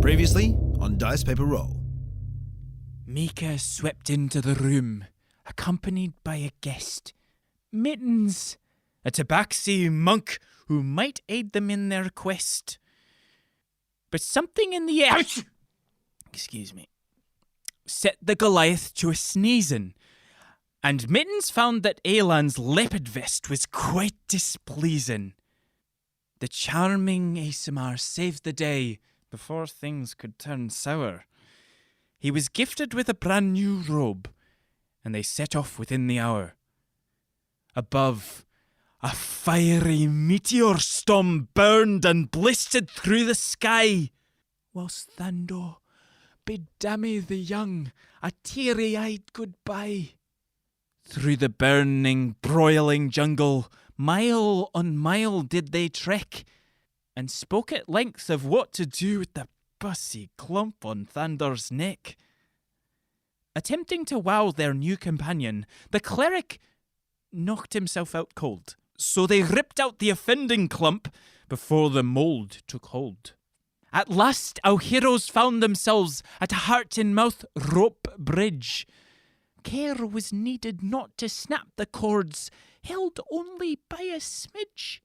Previously on Dice Paper Roll. Mika swept into the room, accompanied by a guest, Mittens, a tabaxi monk who might aid them in their quest. But something in the air, excuse me, set the Goliath to a sneezing, and Mittens found that Aelan's leopard vest was quite displeasing. The charming ASMR saved the day before things could turn sour. He was gifted with a brand new robe, and they set off within the hour. Above, a fiery meteor storm burned and blistered through the sky, whilst Thando bid Dammy the young a teary-eyed goodbye. Through the burning, broiling jungle, mile on mile did they trek, and spoke at length of what to do with the bussy clump on Thandor's neck. Attempting to wow their new companion, the cleric knocked himself out cold, so they ripped out the offending clump before the mould took hold. At last, our heroes found themselves at a heart-in-mouth rope bridge. Care was needed not to snap the cords, held only by a smidge.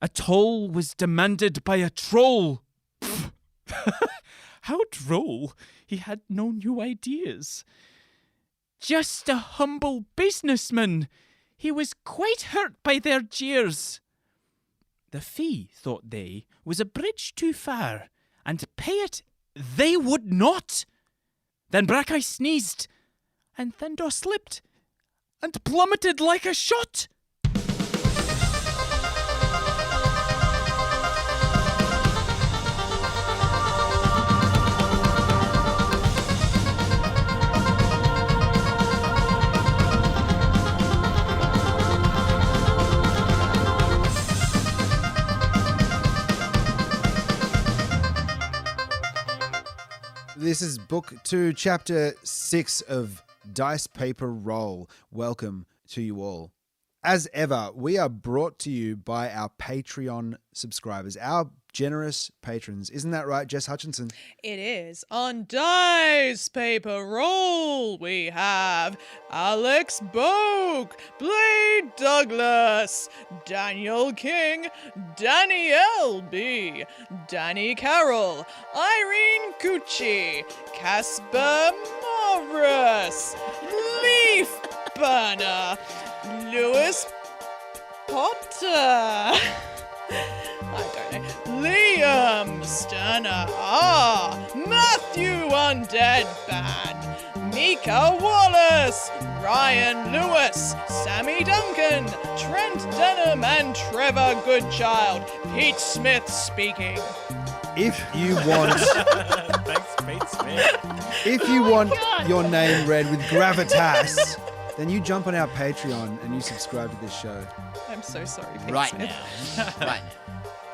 A toll was demanded by a troll. How droll, he had no new ideas. Just a humble businessman, he was quite hurt by their jeers. The fee, thought they, was a bridge too far, and pay it they would not. Then Brackeye sneezed, and Thandor slipped, and plummeted like a shot. This is Book 2, Chapter 6 of Dice Paper Roll. Welcome to you all. As ever, we are brought to you by our Patreon subscribers, our generous patrons. Isn't that right, Jess Hutchinson? It is. On Dice Paper Roll, we have Alex Boak, Blade Douglas, Daniel King, Danielle B, Danny Carroll, Irene Gucci, Casper Morris, Leaf Burner, Lewis Potter, I don't know, Liam Sterner, Matthew Undead Band, Mika Wallace, Ryan Lewis, Sammy Duncan, Trent Denham, and Trevor Goodchild. Pete Smith speaking. If you want... Thanks, Pete Smith. If you want your name read with gravitas, then you jump on our Patreon and you subscribe to this show. I'm so sorry, Pete Right Smith. now. Right now.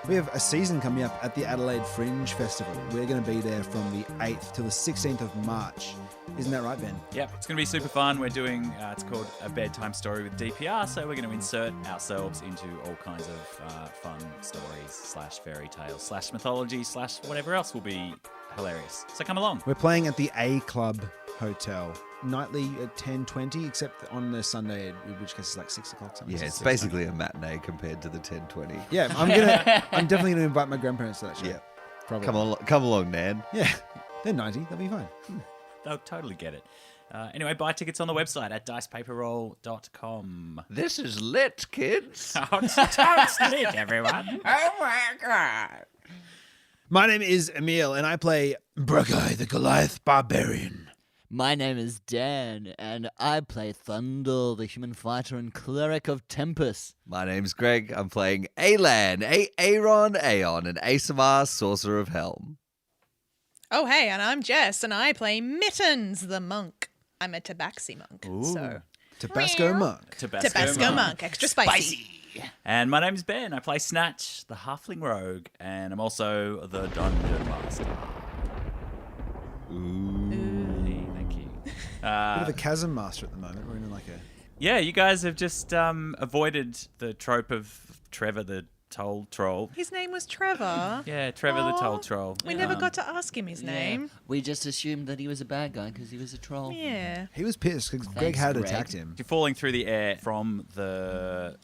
We have a season coming up at the Adelaide Fringe Festival. We're going to be there from the 8th till the 16th of March. Isn't that right, Ben? Yep, it's going to be super fun. We're doing, it's called A Bedtime Story with DPR, so we're going to insert ourselves into all kinds of fun stories / fairy tales / mythology / whatever else will be hilarious. So come along. We're playing at the A Club Hotel. Nightly at 10:20, except on the Sunday, in which case it's like 6 o'clock. Something. Yeah, it's basically a matinee compared to the 10:20. Yeah, I'm definitely gonna invite my grandparents to that show. Yeah, probably. Come along, Nan. Yeah, they're 90. They'll be fine. They'll totally get it. Anyway, buy tickets on the website at dicepaperroll.com. This is lit, kids. It's lit, everyone. Oh my god. My name is Emil, and I play Brackeye, the Goliath Barbarian. My name is Dan, and I play Thunder, the human fighter and cleric of Tempest. My name's Greg. I'm playing Aelan, Aaron, Aeon, an ASMR sorcerer of Helm. Oh, hey, and I'm Jess, and I play Mittens, the monk. I'm a tabaxi monk, so... Tabasco Monk. Tabasco monk, extra spicy. And my name's Ben. I play Snatch, the halfling rogue, and I'm also the dungeon master. Hey, thank you. Bit of a chasm master at the moment. We're in like a... Yeah, you guys have just avoided the trope of Trevor the Toll Troll. His name was Trevor. Yeah, Trevor the Toll Aw. Troll. We never got to ask him his name. We just assumed that he was a bad guy because he was a troll. Yeah. He was pissed because Greg Thanks, had Greg. attacked him. You're falling through the air from the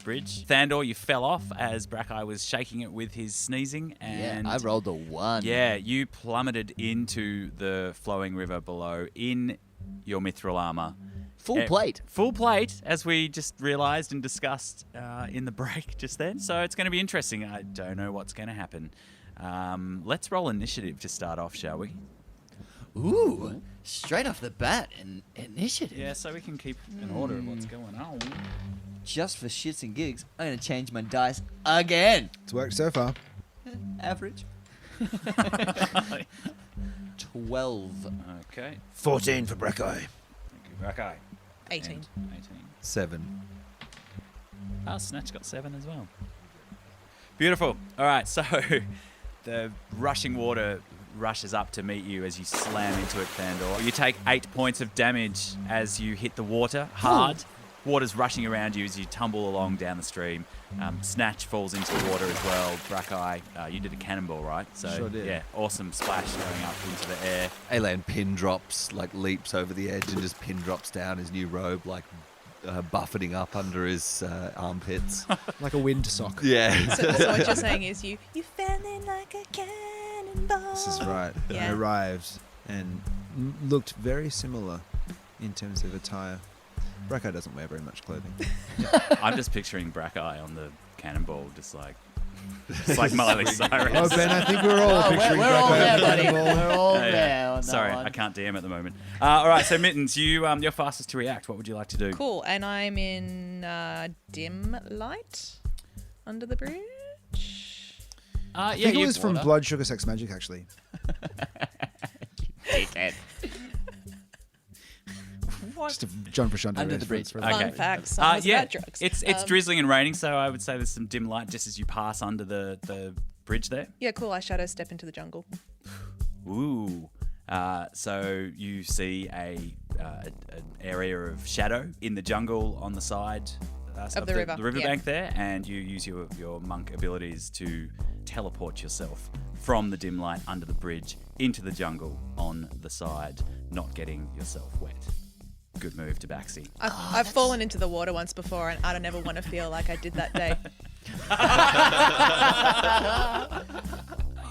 bridge. Thandor, you fell off as Brackeye was shaking it with his sneezing. And I rolled a 1. Yeah, you plummeted into the flowing river below in your mithril armor. Full plate. Full plate, as we just realised and discussed in the break just then. So it's going to be interesting. I don't know what's going to happen. Let's roll initiative to start off, shall we? Ooh, straight off the bat, an initiative. Yeah, so we can keep an order of what's going on. Just for shits and gigs, I'm going to change my dice again. It's worked so far. Average. 12. Okay. 14 for Brackeye. Thank you, Brackeye. 18. And 18. 7. Snatch got 7 as well. Beautiful. All right, so the rushing water rushes up to meet you as you slam into it, Thandor. You take 8 points of damage as you hit the water hard. Water's rushing around you as you tumble along down the stream. Snatch falls into the water as well. Brackeye, you did a cannonball, right? So, Sure did. Yeah, awesome splash going up into the air. Alan pin drops, like leaps over the edge and just pin drops down his new robe, like buffeting up under his armpits. Like a wind sock. Yeah. So what you're saying is you fell in like a cannonball. This is right. Yeah. I arrived and looked very similar in terms of attire. Brackeye doesn't wear very much clothing. I'm just picturing Brackeye on the cannonball, just like Miley Cyrus. Oh, Ben, I think we're all picturing we're all Brackeye there, on the buddy. cannonball. We're all Yeah, yeah. there on Sorry, that one. I can't DM at the moment. All right, so Mittens, you're fastest to react. What would you like to do? Cool. And I'm in dim light under the bridge. I think it was from Blood, Sugar, Sex, Magic, actually. Just a John Frusciante Under the reference bridge. for Fun Okay. fact, songs Yeah, about drugs. it's drizzling and raining, so I would say there's some dim light just as you pass under the bridge there. Yeah, cool. I shadow step into the jungle. Ooh. So you see an area of shadow in the jungle on the side Of the river, the riverbank there, and you use your monk abilities to teleport yourself from the dim light under the bridge into the jungle on the side, not getting yourself wet. Good move, Tabaxi. I've fallen into the water once before, and I don't ever want to feel like I did that day.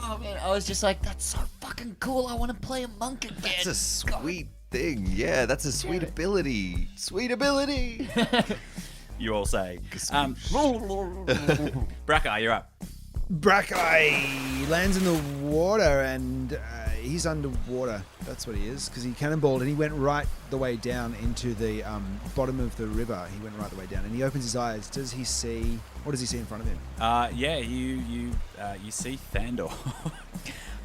Oh, man, I was just like, that's so fucking cool. I want to play a monk again. That's a sweet thing. Yeah, that's a sweet ability. Sweet ability. You all say. Brackeye, you're up. Brackeye lands in the water and he's underwater. That's what he is, because he cannonballed and he went right the way down into the bottom of the river. He went right the way down and he opens his eyes. Does he see? What does he see in front of him? Yeah, you see Thandor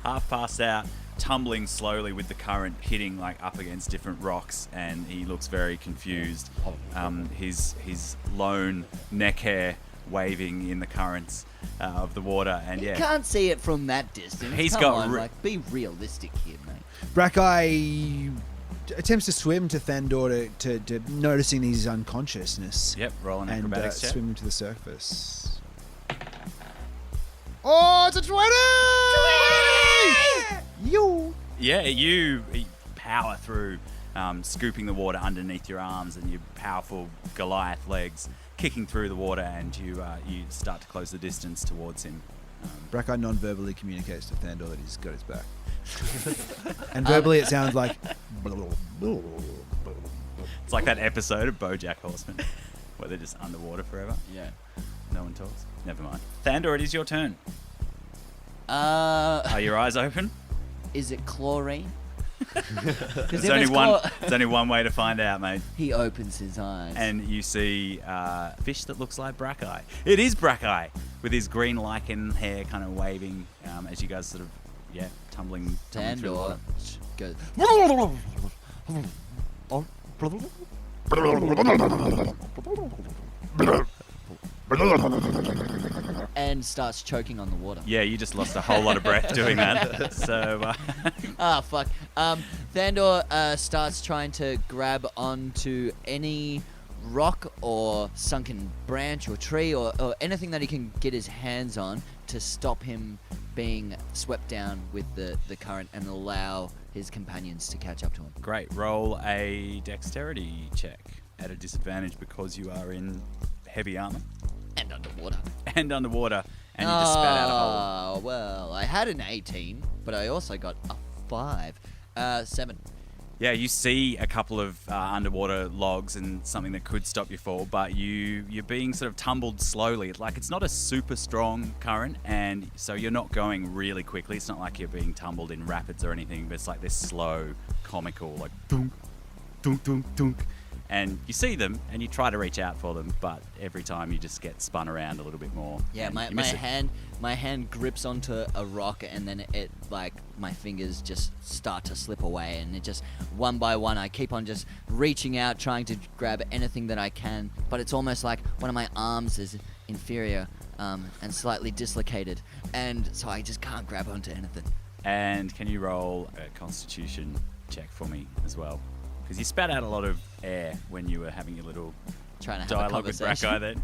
half passed out, tumbling slowly with the current hitting like up against different rocks, and he looks very confused. His lone neck hair waving in the currents of the water, and You yeah, can't see it from that distance. He's Come got on, ri- like, be realistic here, mate. Brackeye attempts to swim to Thandor to noticing his unconsciousness. yep, roll an And acrobatics check. swim to the surface. Oh, it's a 20! You! Yeah, you power through, scooping the water underneath your arms and your powerful Goliath legs, kicking through the water, and you start to close the distance towards him. Brackeye non-verbally communicates to Thandor that he's got his back. And verbally it sounds like... It's like that episode of BoJack Horseman where they're just underwater forever. Yeah. No one talks. Never mind. Thandor, it is your turn. Uh, Are your eyes open? is it chlorine? There's only one way to find out, mate. He opens his eyes. And you see a fish that looks like Brackeye. It is Brackeye with his green lichen hair kind of waving as you guys sort of, tumbling through the water. Thandor goes and starts choking on the water. Yeah, you just lost a whole lot of breath doing that. So, Ah, fuck. Thandor starts trying to grab onto any rock or sunken branch or tree or anything that he can get his hands on to stop him being swept down with the current and allow his companions to catch up to him. Great. Roll a dexterity check at a disadvantage because you are in heavy armor And underwater. and underwater, and you just spat out a hole. Oh, well, I had an 18, but I also got a 5. 7. Yeah, you see a couple of underwater logs and something that could stop your fall, but you're being sort of tumbled slowly. Like, it's not a super strong current, and so you're not going really quickly. It's not like you're being tumbled in rapids or anything, but it's like this slow, comical, like dunk, dunk, dunk, dunk. And you see them, and you try to reach out for them, but every time you just get spun around a little bit more. Yeah, and my you miss it. hand grips onto a rock, and then it, like, my fingers just start to slip away, and it just, one by one, I keep on just reaching out, trying to grab anything that I can, but it's almost like one of my arms is inferior and slightly dislocated, and so I just can't grab onto anything. And can you roll a constitution check for me as well? Because you spat out a lot of air when you were having your little Trying to have dialogue a with conversation. Brackeye then.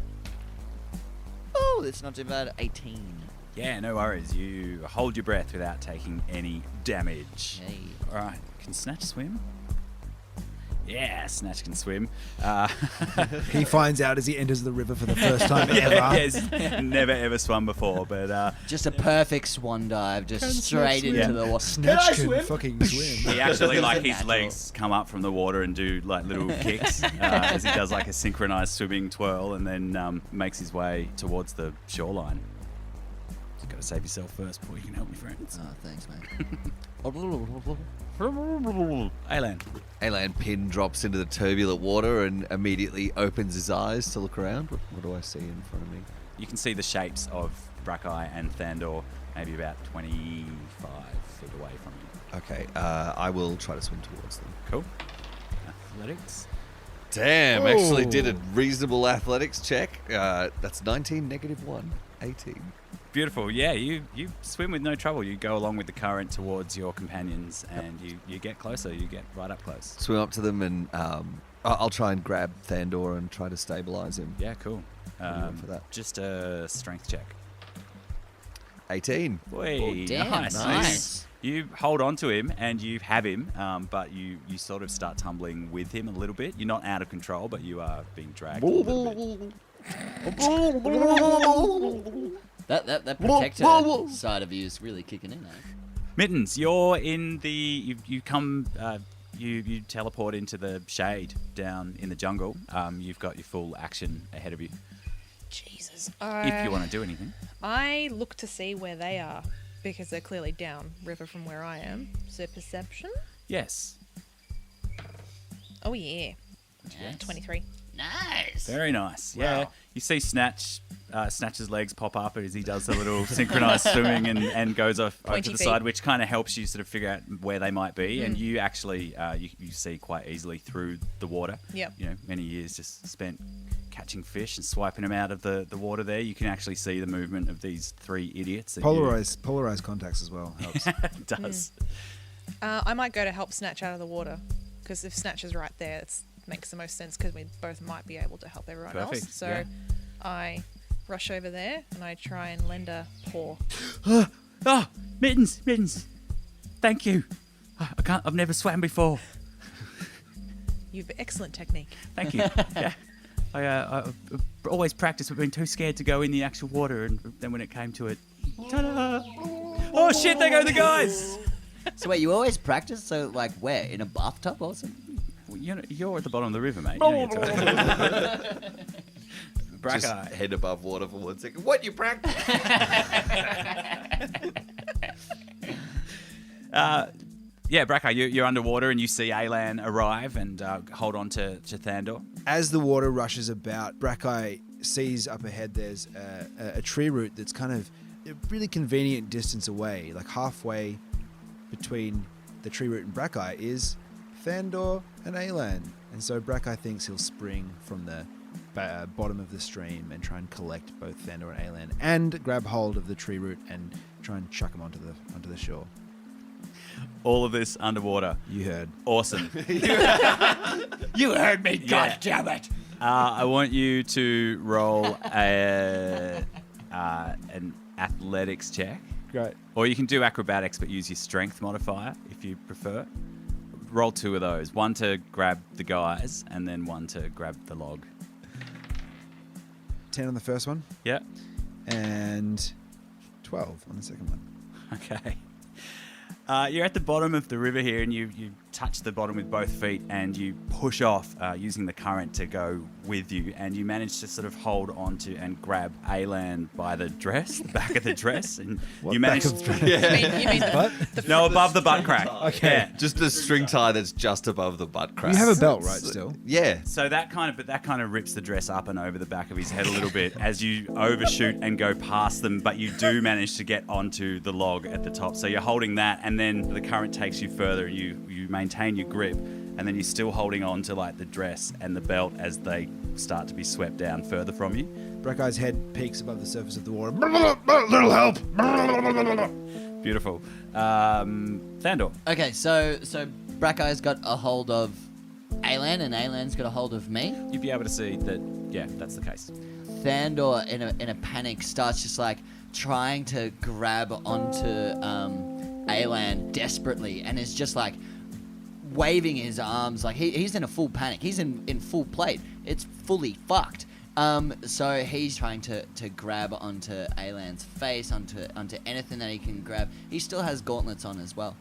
Oh, it's not too bad. 18. Yeah, no worries. You hold your breath without taking any damage. Hey. All right. Can Snatch swim? Yeah, Snatch can swim. He finds out as he enters the river for the first time ever. Yes, never ever swum before, but Just a perfect swan dive, just straight swim? into the water. Snatch can fucking swim. he actually, like, his Natural. legs come up from the water and do like little kicks as he does like a synchronized swimming twirl, and then makes his way towards the shoreline. You've got to save yourself first before you can help your friends. Oh, thanks, mate. Alan. Alan Pin drops into the turbulent water and immediately opens his eyes to look around. What do I see in front of me? You can see the shapes of Brackeye and Thandor maybe about 25 feet away from you. Okay, I will try to swim towards them. Cool. Athletics. Damn, actually did a Oh. reasonable athletics check. That's 19, -1, 18. Beautiful. Yeah, you swim with no trouble. You go along with the current towards your companions, and you get closer. You get right up close. Swim up to them and I'll try and grab Thandor and try to stabilize him. Yeah, cool. do you want for that? Just a strength check. 18. Boy, Oh, damn, nice. nice. You hold on to him and you have him, but you sort of start tumbling with him a little bit. You're not out of control, but you are being dragged a little bit. That protector side of you is really kicking in, eh? Mittens, you're in the. You come. You teleport into the shade down in the jungle. You've got your full action ahead of you Jesus. if you want to do anything. I look to see where they are because they're clearly down river from where I am. So perception? Yes. Oh yeah. Yes. 23. Nice. Very nice. Yeah. Wow. You see Snatch's legs pop up as he does a little synchronized swimming and goes off over to Pointy the feet. side, which kind of helps you sort of figure out where they might be. And you actually you see quite easily through the water. Yep. You know, many years just spent catching fish and swiping them out of the water there. You can actually see the movement of these three idiots. that Polarized contacts as well helps. it does. I might go to help Snatch out of the water because if Snatch is right there, it makes the most sense because we both might be able to help everyone Perfect, else. So yeah. I rush over there and I try and lend a paw. Oh, Mittens. Thank you. I've never swam before. You've excellent technique. Thank you. Yeah. I always practiced but been too scared to go in the actual water, and then when it came to it, ta-da! Oh shit, there go the guys! So wait, you always practice? So like where? In a bathtub or something? Well, you're at the bottom of the river, mate. You know you're trying. Just Brackeye. head above water for 1 second. What, you practice? Yeah, Brackeye, you're underwater and you see Alan arrive and hold on to Thandor. As the water rushes about, Brackeye sees up ahead there's a tree root that's kind of a really convenient distance away. Like halfway between the tree root and Brackeye is Thandor and Alan. And so Brackeye thinks he'll spring from the bottom of the stream and try and collect both Thandor and Alan and grab hold of the tree root and try and chuck him onto the shore. All of this underwater. You heard. Awesome. You heard me, Yeah. goddammit! I want you to roll an athletics check. Great. Or you can do acrobatics, but use your strength modifier if you prefer. Roll 2 of those. One to grab the guys, and then one to grab the log. 10 on the first one Yeah. and 12 on the second one. Okay. You're at the bottom of the river here, and you touch the bottom with both feet, and you push off using the current to go with you, and you manage to sort of hold on to and grab Alan by the dress, the back of the dress, and you manage You mean the no, above the butt crack. Okay. Yeah. Just a string tie that's just above the butt crack. You have a belt, right, still? Yeah. So that kind of rips the dress up and over the back of his head a little bit as you overshoot and go past them, but you do manage to get onto the log at the top. So you're holding that, and then the current takes you further. You maintain your grip, and then you're still holding on to like the dress and the belt as they start to be swept down further from you. Brackey's head peaks above the surface of the water. Little help! Beautiful. Thandor. Okay, so Brackeye's got a hold of Alan, and Alan's got a hold of me. You'd be able to see that, yeah, that's the case. Thandor, in a panic, starts just like trying to grab onto Alan desperately, and is just like waving his arms like he's in a full panic. He's in full plate. It's fully fucked. So he's trying to grab onto Alan's face, onto anything that he can grab. He still has gauntlets on as well.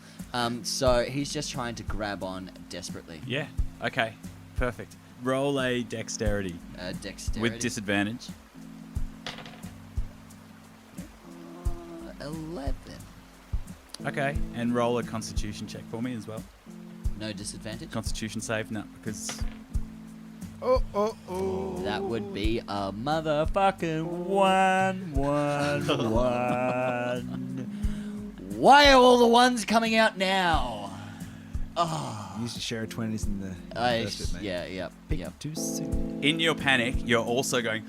So he's just trying to grab on desperately. Yeah. Okay. Perfect. Roll a dexterity. Dexterity. With disadvantage. 11. Okay. And roll a constitution check for me as well. No disadvantage. Constitution save? No, because... That would be a motherfucking 1, 1, 1. Why are all the ones coming out now? Oh. You used to share 20s in the first bit, mate. Yeah, yep. Pick too soon. in your panic, you're also going...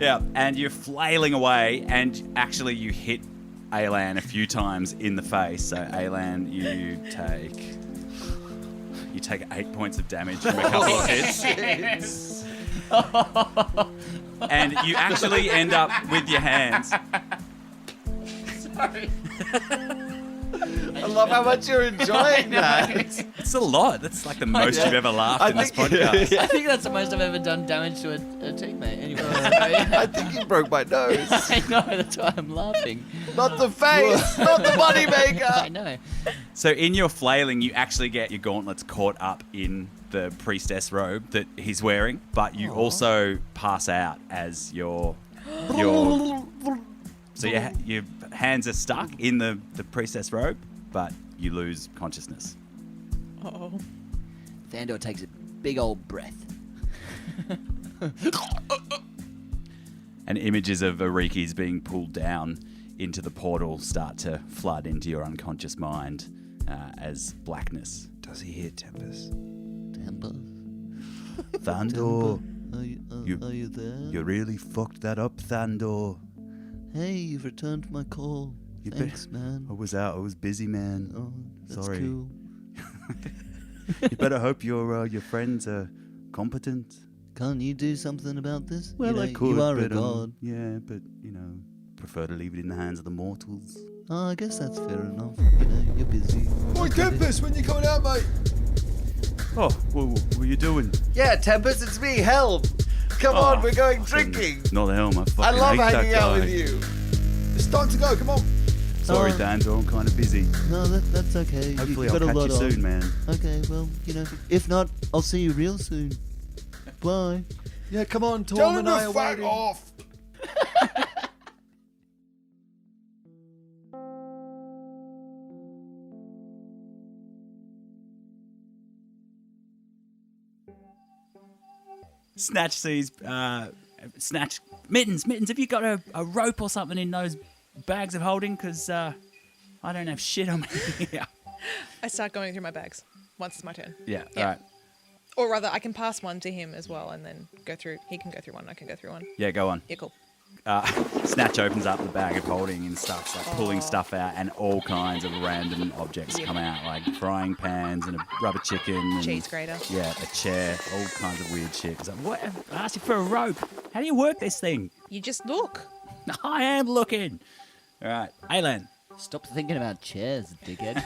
Yeah, and you're flailing away, and actually you hit Alan a few times in the face. So Alan, you take 8 points of damage from a couple of hits. And you actually end up with your hands. Sorry. I love how much you're enjoying that. It's a lot. That's like the most you've ever laughed in this podcast. I think that's the most I've ever done damage to a teammate. Anyway, I think you broke my nose. I know, that's why I'm laughing. Not the face, not the money I maker. know. So in your flailing, you actually get your gauntlets caught up in the priestess robe that he's wearing, but you also pass out as your so your hands are stuck in the priestess robe, but you lose consciousness. Uh-oh. Thandor takes a big old breath. And images of Arikis being pulled down into the portal start to flood into your unconscious mind as blackness. Does he hear Tempest? Thandor, Are you there? you really fucked that up, Thandor. Hey, you've returned my call. You Thanks, bet- man. I was busy, man. Oh, that's Sorry. cool. You better hope your friends are competent. Can't you do something about this? Well, you know, I could, You are but a god. yeah, but prefer to leave it in the hands of the mortals. Oh, I guess that's fair enough. You know, you're busy. Boy, Tempest, when you coming out, mate? Oh, what are you doing? Yeah, Tempest, it's me, Helm. Come on, we're going drinking. Not the helm. I fucking I love hate hanging that out guy. with you. It's time to go, come on. Sorry, Oh. Thandor, I'm kind of busy. No, that's okay. Hopefully You've I'll got a catch lot you on. soon, man. Okay, well, if not, I'll see you real soon. Bye. Yeah, come on, Tell Tom him and I to are fuck waiting. off. Snatch sees, Snatch, Mittens, have you got a rope or something in those bags of holding? Because I don't have shit on me. Yeah. I start going through my bags once it's my turn. Yeah, Yeah. all right. Or rather, I can pass one to him as well and then go through. He can go through one, I can go through one. Yeah, go on. Yeah, cool. Snatch opens up the bag of holding and starts like pulling stuff out, and all kinds of random objects come out, like frying pans and a rubber chicken. And, Cheese grater. Yeah, a chair, all kinds of weird shit. It's like, what? I asked you for a rope. How do you work this thing? You just look. I am looking. All right, Aylan. Stop thinking about chairs, dickhead.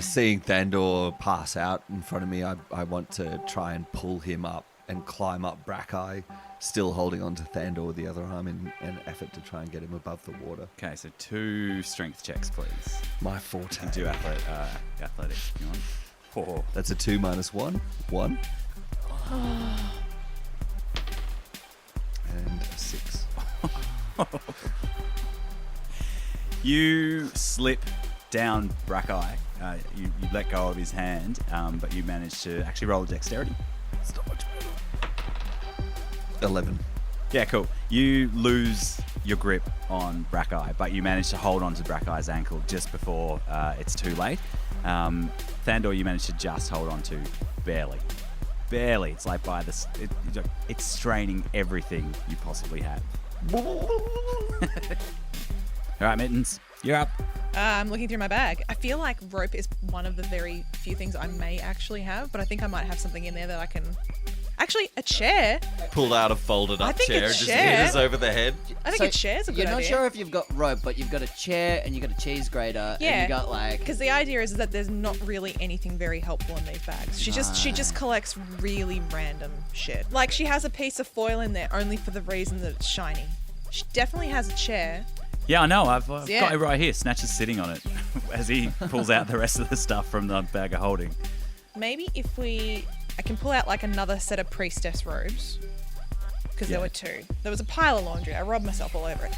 Seeing Thandor pass out in front of me, I want to try and pull him up and climb up Brackeye, still holding on to Thandor with the other arm in an effort to try and get him above the water. Okay, so 2 strength checks, please. My forte. And do athletics if you want. 4. That's a 2 minus 1. 1. And a 6. You slip down Brackeye. You let go of his hand, but you manage to actually roll a dexterity. 11. Yeah, cool. You lose your grip on Brackeye, but you manage to hold on to Brackeye's ankle just before it's too late. Thandor, you manage to just hold on to barely. Barely. It's like by this. It's straining everything you possibly have. All right, Mittens, you're up. I'm looking through my bag. I feel like rope is one of the very few things I may actually have, but I think I might have something in there that I can... Actually, a chair. Pull out a folded I up think a chair and just chair. hit us over the head. I think a chair's a good You're not idea. sure if you've got rope, but you've got a chair and you've got a cheese grater Yeah. and you got like... Because the idea is that there's not really anything very helpful in these bags. She just collects really random shit. Like she has a piece of foil in there only for the reason that it's shiny. She definitely has a chair. Yeah, I know. I've Yeah. got it right here. Snatch is sitting on it as he pulls out the rest of the stuff from the bag of holding. Maybe if I can pull out like another set of priestess robes. Because there Yeah. were 2. There was a pile of laundry. I rubbed myself all over it.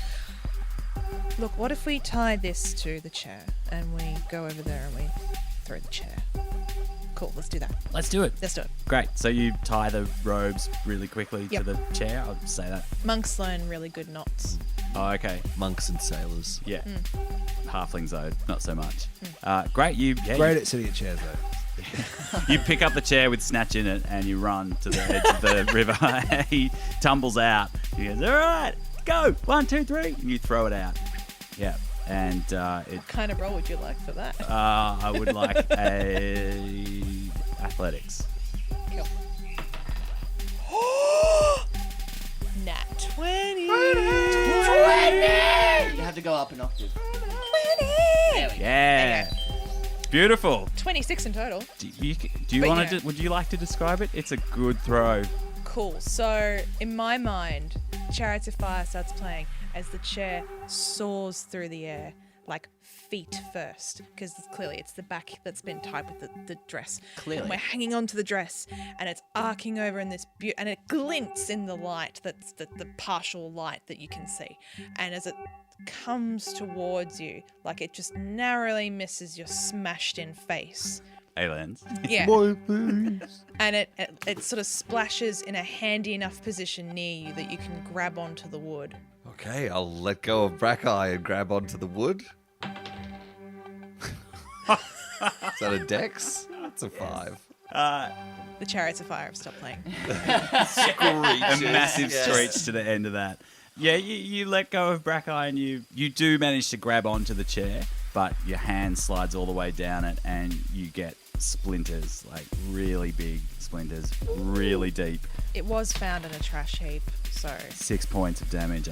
Look, what if we tie this to the chair and we go over there and we throw the chair? Cool, let's do that. Let's do it. Let's do it. Great. So you tie the robes really quickly Yep. to the chair. I'll say that. Monks learn really good knots. Oh, okay. Monks and sailors. Yeah. Halflings, though, not so much. Great. You Great at sitting at chairs, though. You pick up the chair with Snatch in it and you run to the edge of the river. He tumbles out. He goes, all right, go. 1, 2, 3. And you throw it out. Yeah. And What kind of roll would you like for that? I would like a athletics. Cool. Nat 20. You have to go up an octave. 20. There we go. Yeah. Beautiful. 26 in total. Do you But want yeah. to? Would you like to describe it? It's a good throw. Cool. So, in my mind, Chariots of Fire starts playing as the chair soars through the air, like feet first, because clearly it's the back that's been tied with the dress. Clearly. And we're hanging on to the dress, and it's arcing over in this and it glints in the light, that's the partial light that you can see. And as it comes towards you, like it just narrowly misses your smashed in face. Aliens. Yeah. Boy, please. And it sort of splashes in a handy enough position near you that you can grab onto the wood. Okay, I'll let go of Brackeye and grab onto the wood. Is that a dex? That's a 5. The Chariots of Fire have stopped playing. A massive screech to the end of that. Yeah, you let go of Brackeye and you do manage to grab onto the chair, but your hand slides all the way down it and you get splinters, like really big splinters, really deep. It was found in a trash heap, so 6 points of damage.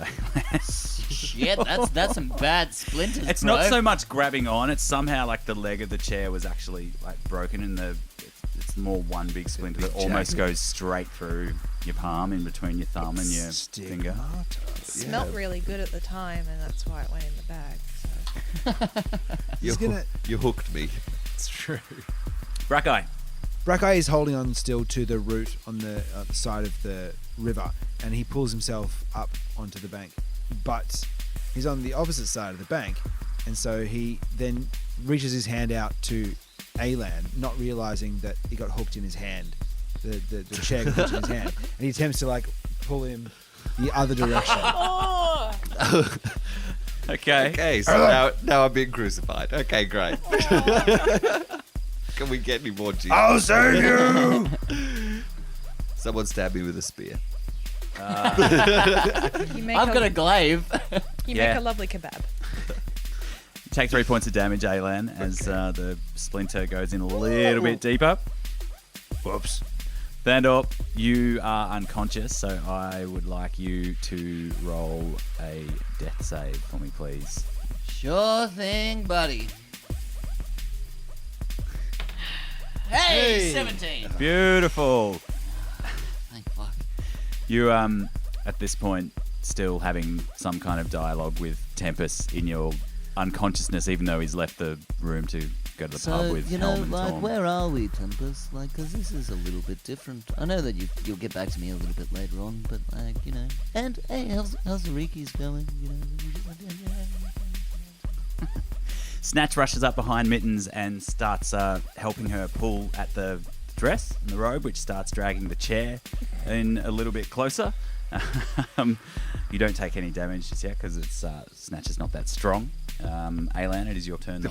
Shit, that's some bad splinters, It's bro. not so much grabbing on, it's somehow like the leg of the chair was actually like broken and it's more one big splinter that almost goes straight through your palm in between your thumb and your finger. smelt really good at the time, and that's why it went in the bag. So. You hooked me. It's true. Brackeye. Brackeye is holding on still to the root on the side of the river, and he pulls himself up onto the bank. But he's on the opposite side of the bank, and so he then reaches his hand out to Alan, not realizing that he got hooked in his hand. The chair got hooked in his hand, and he attempts to like pull him the other direction. Okay. Okay, so now I'm being crucified. Okay, great. Can we get any more Jesus? I'll save you. Someone stabbed me with a spear. You make I've got a glaive. You Yeah. make a lovely kebab. Take 3 points of damage, Alan, as the splinter goes in a little bit deeper. Whoops. Thandor, you are unconscious, so I would like you to roll a death save for me, please. Sure thing, buddy. Hey, 17. Beautiful. Thank fuck. You, at this point, still having some kind of dialogue with Tempest in your unconsciousness, even though he's left the room to go to the pub with Helm and Torm. where are we, Tempest? Like, because this is a little bit different. I know that you'll get back to me a little bit later on, but and hey, how's the Riki's going? Snatch rushes up behind Mittens and starts helping her pull at the dress and the robe, which starts dragging the chair in a little bit closer. You don't take any damage just yet because it's Snatch is not that strong. Alan, it is your turn.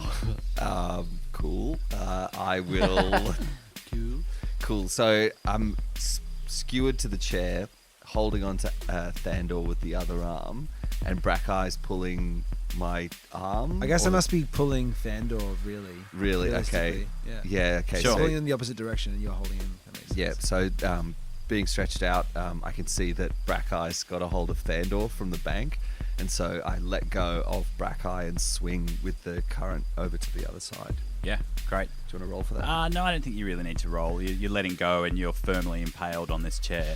Cool. I will. Cool. So I'm skewered to the chair, holding on to Thandor with the other arm, and Brackeyes pulling my arm. I guess I or- must be pulling Thandor, really. Really? Okay. realistically. Yeah. Yeah. Okay. Sure. He's So, pulling in the opposite direction, and you're holding him. That makes yeah. sense. So being stretched out, I can see that Brackeyes got a hold of Thandor from the bank, and so I let go of Brackeye and swing with the current over to the other side. Yeah, great. Do you want to roll for that? No, I don't think you really need to roll. You're letting go and you're firmly impaled on this chair.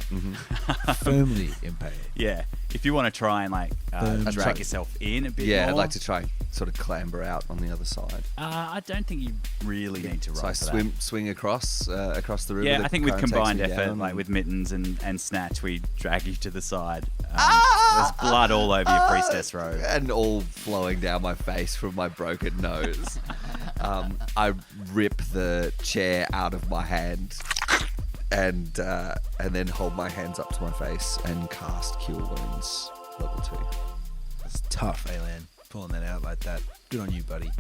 Firmly impaled. Yeah. If you want to try and I'd drag try- yourself in a bit Yeah, more. I'd like to try and sort of clamber out on the other side. I don't think you really need to roll So I for that. swing across the river. Yeah, the I think with current takes combined me effort, down. like with Mittens and Snatch, we drag you to the side. There's blood all over your priestess robe. and all flowing down my face from my broken nose. I rip the chair out of my hand and then hold my hands up to my face and cast Cure Wounds level 2. That's tough, Alan. Pulling that out like that. Good on you, buddy.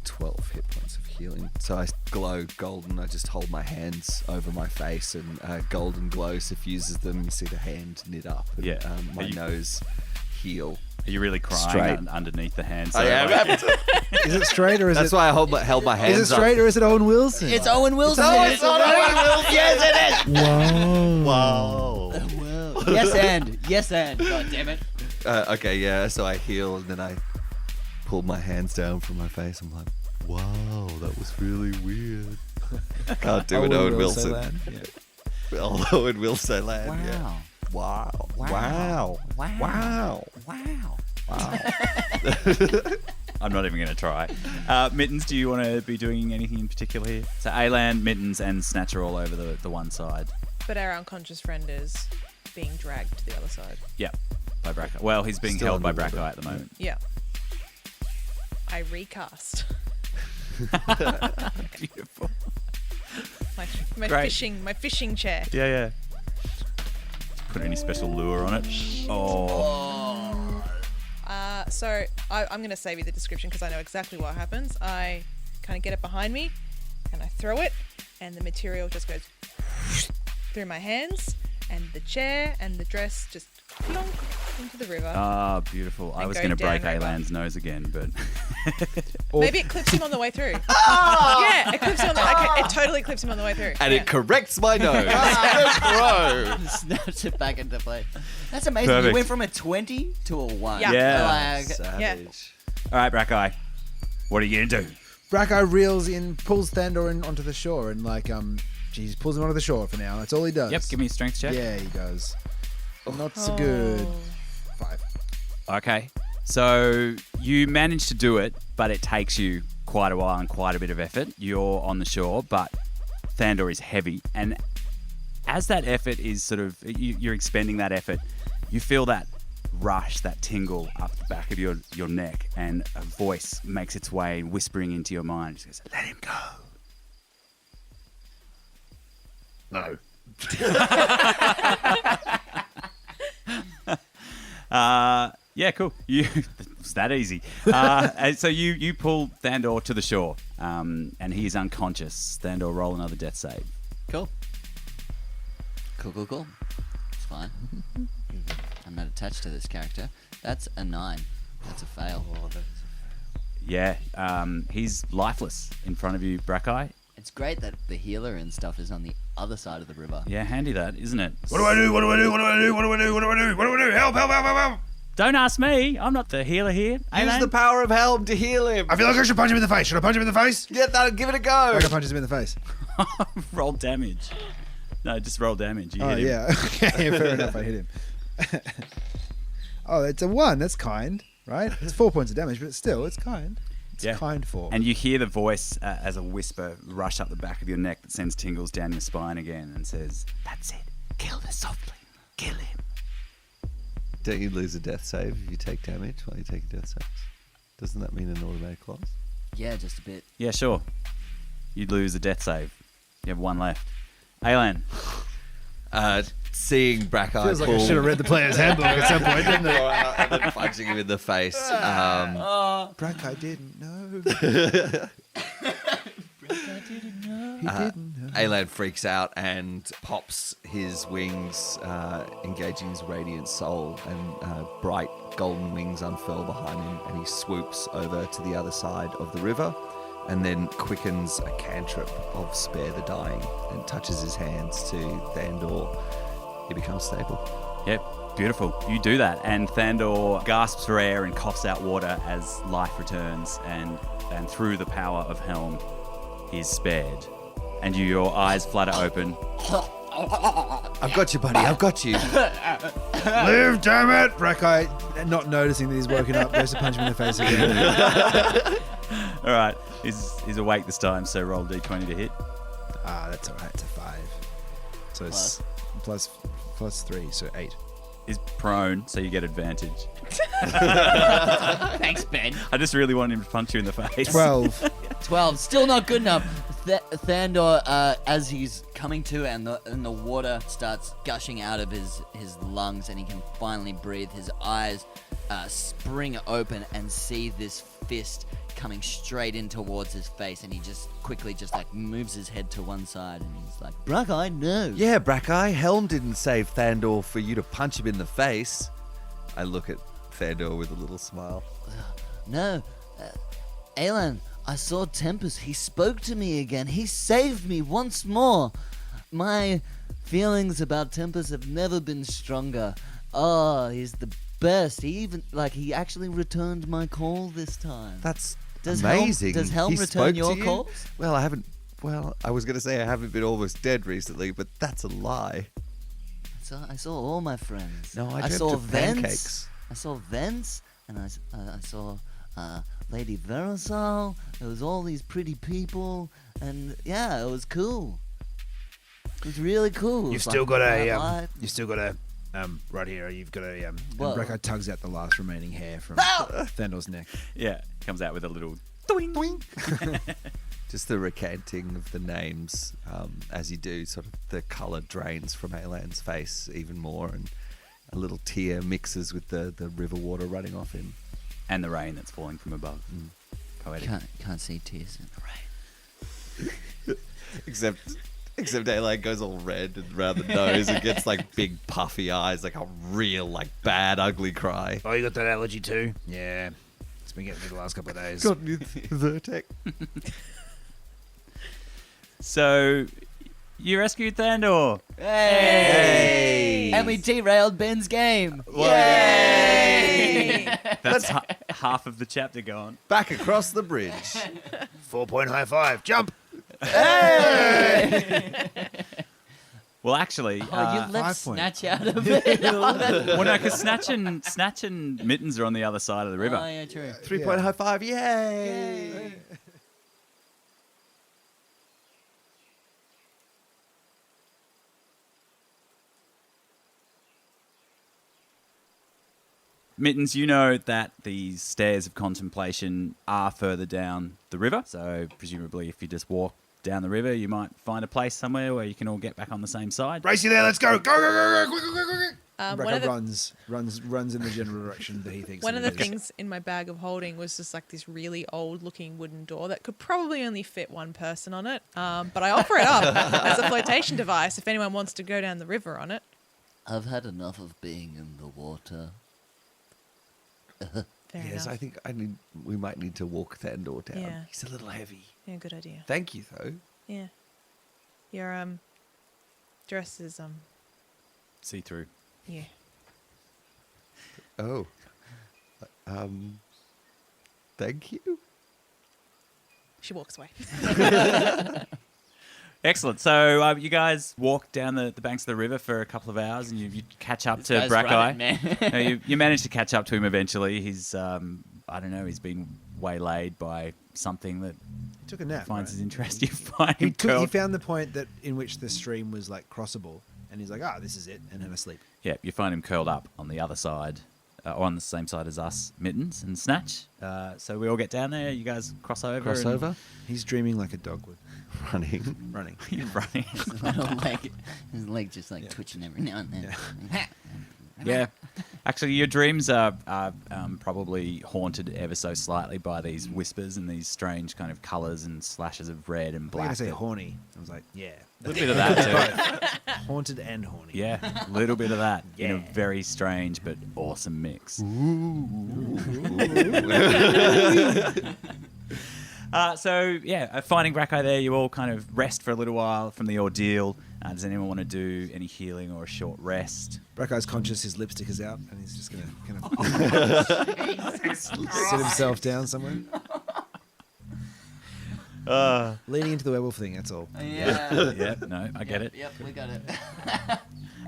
12 hit points of healing. So I glow golden. I just hold my hands over my face and golden glow suffuses them. You see the hand knit up and Yeah. my Are you- nose heal. Are you really crying Straight. underneath the hand? I am. Is it straight or is That's it? why I held my hands Is it straight or is it Owen Wilson? It's Owen Wilson. Yes, it is. Wow. Wow. Well, yes and. God damn it. Okay, yeah. So I heal and then I pull my hands down from my face. I'm like, wow, that was really weird. Can't do it, Owen Wilson. Yeah. Owen Wilson land. Yeah. Wow. Wow. Wow. Wow. Wow. I'm not even going to try. Mittens, do you want to be doing anything in particular here? So Alan, Mittens, and Snatch are all over the one side. But our unconscious friend is being dragged to the other side. Yeah, by Brackeye. Well, he's being Still held by underwater. Brackeye at the moment. Yeah. I recast Beautiful. my Great. fishing chair. Yeah. Put any special lure on it? Oh. So I'm going to save you the description because I know exactly what happens. I kind of get it behind me and I throw it and the material just goes through my hands and the chair and the dress just plonk into the river. Ah, beautiful. I And was go going to break down river. Alan's nose again, but Maybe it clips him on the way through. Yeah, it clips him on the okay, it totally clips him on the way through. And yeah. it corrects my nose. Bro. Snaps it back into play. That's amazing. Perfect. You went from a 20 to a 1. Yeah. Yeah. Like, Savage. all right, Brackeye. What are you going to do? Brackeye reels in, pulls Thandor in onto the shore, and geez, pulls him onto the shore for now. That's all he does. Yep, give me a strength check. Yeah, he does. Not so good. 5. Okay. So you manage to do it, but it takes you quite a while and quite a bit of effort. You're on the shore, but Thandor is heavy. And as that effort is sort of, you're expending that effort, you feel that rush, that tingle up the back of your neck, and a voice makes its way whispering into your mind. It goes, let him go. No. Yeah, cool. It's that easy. And so you pull Thandor to the shore, and he is unconscious. Thandor, roll another death save. Cool. Cool. fine. I'm not attached to this character. That's a 9. That's a fail. Yeah, he's lifeless in front of you, Brackeye. It's great that the healer and stuff is on the other side of the river. Yeah, handy that, isn't it? What do I do? What do I do? What do I do? What do I do? What do I do? What do I do? Help, help, help, help, help. Don't ask me. I'm not the healer here. Use Alan? the power of helm to heal him. I feel like I should punch him in the face. Should I punch him in the face? Yeah, that'll give it a go. I punches him in the face. Roll damage. No, just roll damage. You Oh, hit him. yeah. Okay, fair enough. I hit him. Oh, it's a 1. That's kind, right? It's 4 points of damage, but still, it's kind. It's Yeah. kind for. And you hear the voice as a whisper rush up the back of your neck that sends tingles down your spine again and says, "That's it. Kill the softly. Kill him." Don't you lose a death save if you take damage while you take a death save? Doesn't that mean an automatic loss? Yeah, just a bit. Yeah, sure. You'd lose a death save. You have 1 left. Alan. Seeing Brackeye Feels like I should have read the player's handbook at some point, didn't it? and then punching him in the face. Brack, I didn't know. He didn't know. Alan freaks out and pops his wings, engaging his radiant soul, and bright golden wings unfurl behind him, and he swoops over to the other side of the river, and then quickens a cantrip of Spare the Dying and touches his hands to Thandor. He becomes stable. Yep, beautiful. You do that, and Thandor gasps for air and coughs out water as life returns, and through the power of Helm, he's spared. And your eyes flutter open. I've got you, buddy. I've got you. Live, damn it! Brackeye, not noticing that he's woken up, goes to punch him in the face again. All right, he's awake this time, so roll d20 to hit. Ah, that's all right. It's a 5. So it's plus 3, so 8. He's prone, so you get advantage. Thanks, Ben. I just really wanted him to punch you in the face. 12. 12. Still not good enough. Thandor, as he's coming to and the water starts gushing out of his lungs and he can finally breathe, his eyes spring open and see this fist coming straight in towards his face, and he just quickly moves his head to one side and he's like, Brackeye, no. Yeah, Brackeye, Helm didn't save Thandor for you to punch him in the face. I look at Thandor with a little smile. No. Alan, I saw Tempest. He spoke to me again. He saved me once more. My feelings about Tempest have never been stronger. Oh, he's the best. He actually returned my call this time. That's Does amazing. Does Helm He return spoke your to you? calls? Well, I haven't. Well, I was going to say I haven't been almost dead recently, but that's a lie. I saw all my friends. No, I dreamt saw of Vence. pancakes. I saw Vence, and I saw Lady Verisol. There was all these pretty people, and yeah, it was cool. It was really cool. It You've was still like got my a life. you've still got a right here. You've got a and What? Brackeye tugs out the last remaining hair from Thandor's neck. Yeah, comes out with a little... Just the recanting of the names, as you do, sort of the colour drains from Alan's face even more, and a little tear mixes with the river water running off him. And the rain that's falling from above. Poetic. Can't see tears in the rain. Except Alan goes all red and around the nose and gets like big puffy eyes, like a real bad ugly cry. Oh, you got that allergy too? Yeah, it's been getting me the last couple of days. Got me vertex. So, you rescued Thandor. Hey! And we derailed Ben's game. Yay! That's half of the chapter gone. Back across the bridge. 4-point high five. Jump. Well, actually... Oh, you left 5 point. Snatch out of it. well, no, because Snatch and Mittens are on the other side of the river. Oh, yeah, true. 3-point high five. Yay! Mittens, you know that these stairs of contemplation are further down the river. So presumably if you just walk down the river, you might find a place somewhere where you can all get back on the same side. Race you there. Let's go. Go, go, go, go. Quick, quick, quick, quick. One Brackeye of the runs in the general direction that he thinks. One it of the is. things in my bag of holding was just like this really old looking wooden door that could probably only fit one person on it. But I offer it up as a flotation device if anyone wants to go down the river on it. I've had enough of being in the water. Fair Yes, enough. I think we might need to walk Thandor down. Yeah. He's a little heavy. Yeah, good idea. Thank you, though. Yeah. Your dress is See through. yeah. Oh. Thank you. She walks away. Excellent. So you guys walk down the banks of the river for a couple of hours, and you catch up to Guy's Brackeye. running, man. No, you manage to catch up to him eventually. He's I don't know. He's been waylaid by something that He took a nap. finds right? his interest. You find He, him took, he curled. found the point that in which the stream was like crossable, and he's like, this is it, and then asleep. Yeah, you find him curled up on the other side, or on the same side as us, Mittens and Snatch. So we all get down there. You guys cross over. and- Crossover. He's dreaming like a dog would. Running. Running. You're running. His leg just like twitching every now and then. Yeah. Actually, your dreams are probably haunted ever so slightly by these whispers and these strange kind of colours and slashes of red and I'm black. going to say that- horny. I was like, yeah. A little bit of that too. Haunted and horny. Yeah, a little bit of that in a Yeah. very strange but awesome mix. Finding Brackeye there, you all kind of rest for a little while from the ordeal. Does anyone want to do any healing or a short rest? Brackeye's conscious his lipstick is out, and he's just going to kind of sit himself down somewhere. Leaning into the werewolf thing, that's all. Yeah. Yeah, no, I get it. Yep, we got it.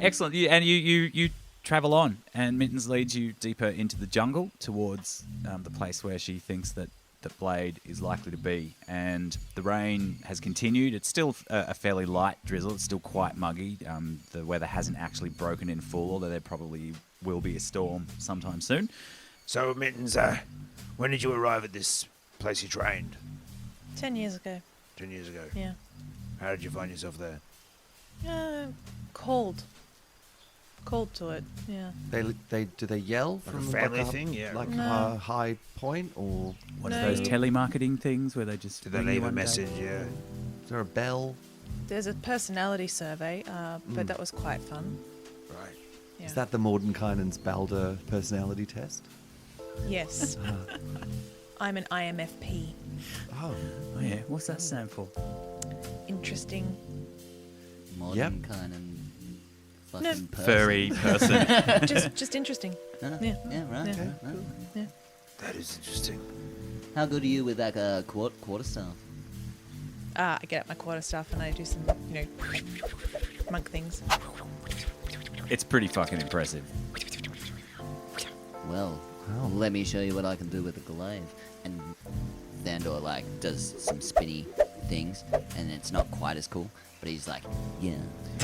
Excellent. You travel on, and Mittens leads you deeper into the jungle towards the place where she thinks that the blade is likely to be. And the rain has continued. It's still a fairly light drizzle. It's still quite muggy. The weather hasn't actually broken in full, although there probably will be a storm sometime soon. So, Mittens, when did you arrive at this place you trained? 10 years ago. 10 years ago. Yeah. How did you find yourself there? Cold. Cold to it. Yeah. Do they yell Like a from family thing? Yeah. like No. a high point, or What No, are those you- telemarketing things where they just Did they ring you leave a one day? message? Yeah. is there a bell? There's a personality survey, but that was quite fun. Right. Yeah. Is that the Mordenkainen's Balder personality test? Yes. I'm an IMFP. Oh, Oh yeah, what's that stand for? Interesting. Modern kind of fucking person. Furry person. Just interesting. Yeah. Yeah, right. Yeah. right. Yeah. That is interesting. How good are you with like a quarterstaff? I get up my quarterstaff and I do some, monk things. It's pretty fucking impressive. Well, let me show you what I can do with a glaive. And Thandor like does some spinny things, and it's not quite as cool. But he's like, yeah,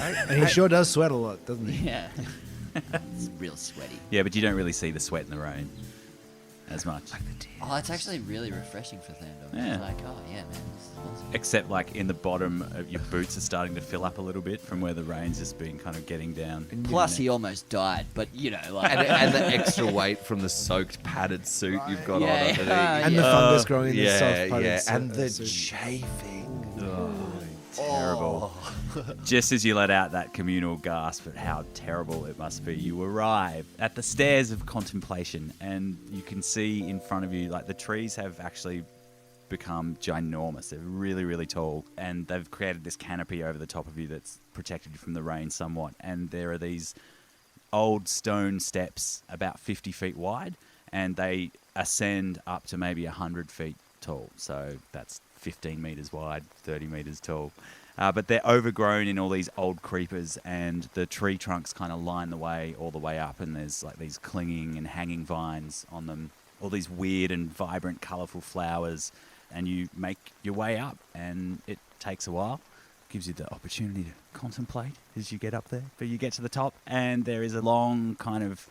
And he sure does sweat a lot, doesn't he? yeah. It's real sweaty. Yeah, but you don't really see the sweat in the rain as much. Oh, it's actually really refreshing for Thandor. Yeah. It's like, oh yeah, man, this is awesome. Except like in the bottom of your boots are starting to fill up a little bit from where the rain's just been kind of getting down. Plus, he almost died, but like, and the extra weight from the soaked padded suit you've got Yeah, on yeah. underneath. And the fungus growing in the yeah, soft part yeah, of and the suit. chafing. Terrible. Just as you let out that communal gasp at how terrible it must be, you arrive at the stairs of contemplation, and you can see in front of you, like, the trees have actually become ginormous. They're really, really tall, and they've created this canopy over the top of you that's protected you from the rain somewhat. And there are these old stone steps about 50 feet wide, and they ascend up to maybe 100 feet tall. So that's 15 meters wide, 30 meters tall. But they're overgrown in all these old creepers, and the tree trunks kind of line the way all the way up, and there's like these clinging and hanging vines on them, all these weird and vibrant, colourful flowers, and you make your way up, and it takes a while. Gives you the opportunity to contemplate as you get up there. But you get to the top, and there is a long kind of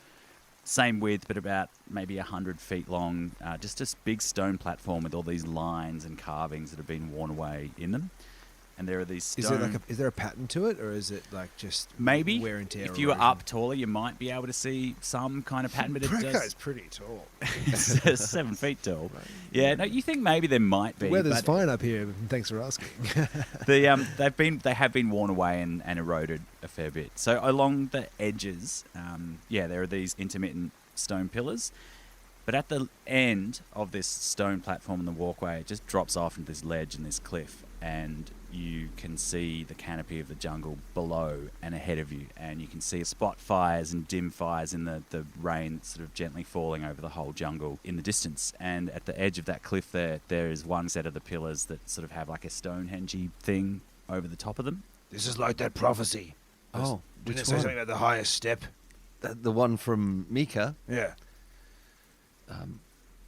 same width, but about maybe 100 feet long, just this big stone platform with all these lines and carvings that have been worn away in them. and there are these stone... Is there is there a pattern to it, or is it like just Maybe. wear and tear? If you were erosion? up taller, you might be able to see some kind of pattern, but it That does... guy's pretty tall. It's 7 feet tall. Yeah, no, you think maybe there might be. The weather's but fine up here. Thanks for asking. they have been worn away and eroded a fair bit. So along the edges, there are these intermittent stone pillars. But at the end of this stone platform and the walkway, it just drops off into this ledge and this cliff, and you can see the canopy of the jungle below and ahead of you, and you can see spot fires and dim fires in the rain sort of gently falling over the whole jungle in the distance. And at the edge of that cliff there is one set of the pillars that sort of have like a Stonehenge-y thing over the top of them. This is like that prophecy. Oh, Didn't which it say one? something about the highest step? The one from Mika. Yeah.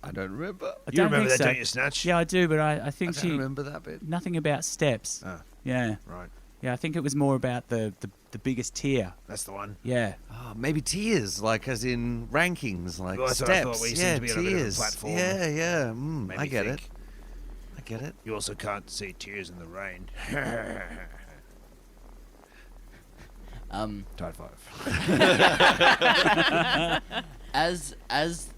I don't remember. I You don't remember think that, so. don't you, Snatch? Yeah, I do, but I I think don't remember that bit. nothing about steps. Ah, Yeah. right. Yeah, I think it was more about the biggest tier. That's the one. Yeah. Oh, maybe tiers, like as in rankings, like Well, that's what I steps. thought, we seem yeah, to be on a bit of a tiers. platform. Yeah. Made I me get think. it. I get it. You also can't see tears in the rain. Tide 5. As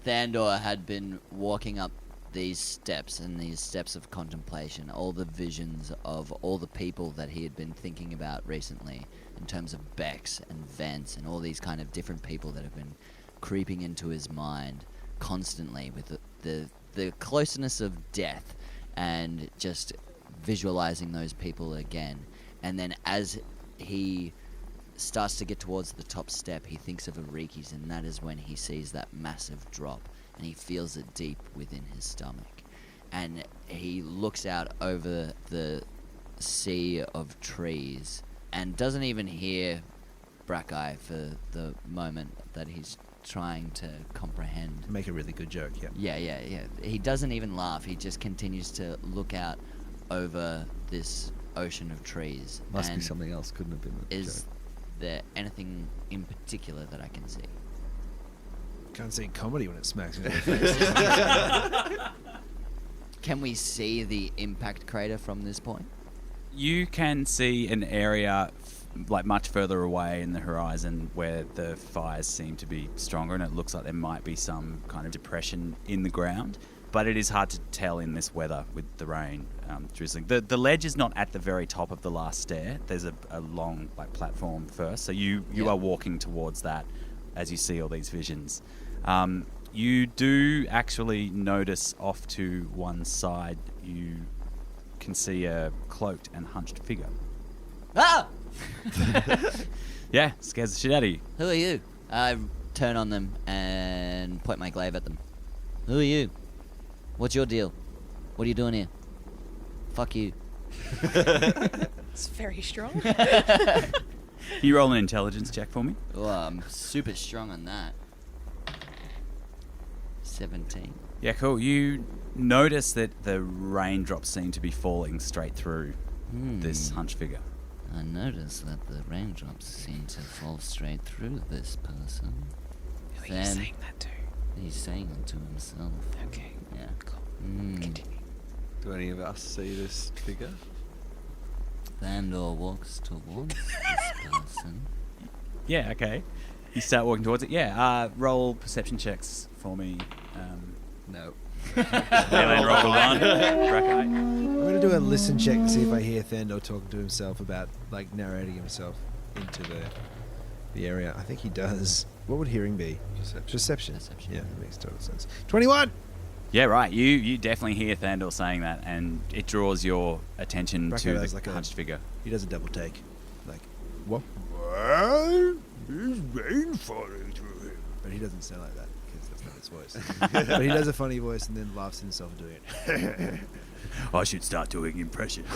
Thandor had been walking up these steps and these steps of contemplation, all the visions of all the people that he had been thinking about recently, in terms of Bex and Vance and all these kind of different people that have been creeping into his mind constantly with the closeness of death, and just visualizing those people again. And then as he starts to get towards the top step, he thinks of Ariki's, and that is when he sees that massive drop, and he feels it deep within his stomach. And he looks out over the sea of trees and doesn't even hear Brackeye for the moment that he's trying to comprehend. Make a really good joke, yeah. Yeah. He doesn't even laugh. He just continues to look out over this ocean of trees. Must be and something else. Couldn't have been the Is joke. there anything in particular that I can see? Can't see comedy when it smacks me in the face. Can we see the impact crater from this point? You can see an area like much further away in the horizon where the fires seem to be stronger, and it looks like there might be some kind of depression in the ground. But it is hard to tell in this weather with the rain drizzling. The ledge is not at the very top of the last stair. There's a long platform first, so you are walking towards that as you see all these visions. You do actually notice off to one side you can see a cloaked and hunched figure. Ah! Yeah, scares the shit out of you. Who are you? I turn on them and point my glaive at them. Who are you? What's your deal? What are you doing here? Fuck you. It's very strong. Can you roll an intelligence check for me? Oh, I'm super strong on that. 17. Yeah, cool. You notice that the raindrops seem to be falling straight through this hunched figure. I notice that the raindrops seem to fall straight through this person. Who are you Then- saying that to? He's saying it to himself. Okay, Yeah. cool. Mm. Do any of us see this figure? Thandor walks towards this person. Yeah, okay. You start walking towards it. Yeah, roll perception checks for me. No. Alan, roll a 1. Brackeye. I'm going to do a listen check to see if I hear Thandor talking to himself about, like, narrating himself into the area. I think he does. What would hearing be? Perception. Perception. Yeah, that makes total sense. 21! Yeah, right. You definitely hear Thandor saying that, and it draws your attention Brackeye to does the like a- hunched figure. He does a double take. Like, what? Well, there's rain falling through him. But he doesn't sound like that, because that's not his voice. But he does a funny voice and then laughs at himself doing it. I should start doing impressions.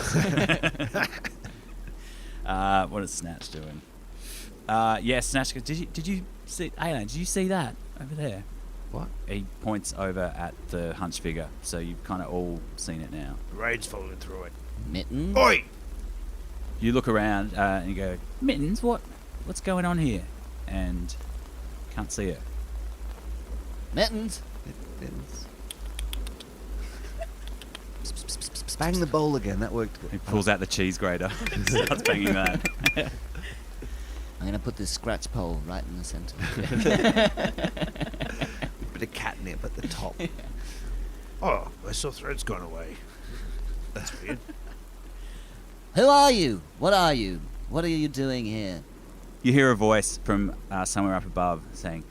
What is Snatch doing? Yeah, Snatch goes, did you see, Alan, did you see that over there? What? He points over at the hunched figure, so you've kind of all seen it now. The rain's falling through it. Mitten? Oi! You look around and you go, Mittens, what's going on here? And can't see it. Mittens? Bang the bowl again. That worked. He pulls out the cheese grater and starts banging that. I'm going to put this scratch pole right in the centre. Bit of catnip at the top. Oh, my sore throat's gone away. That's weird. Who are you? What are you? What are you doing here? You hear a voice from somewhere up above saying,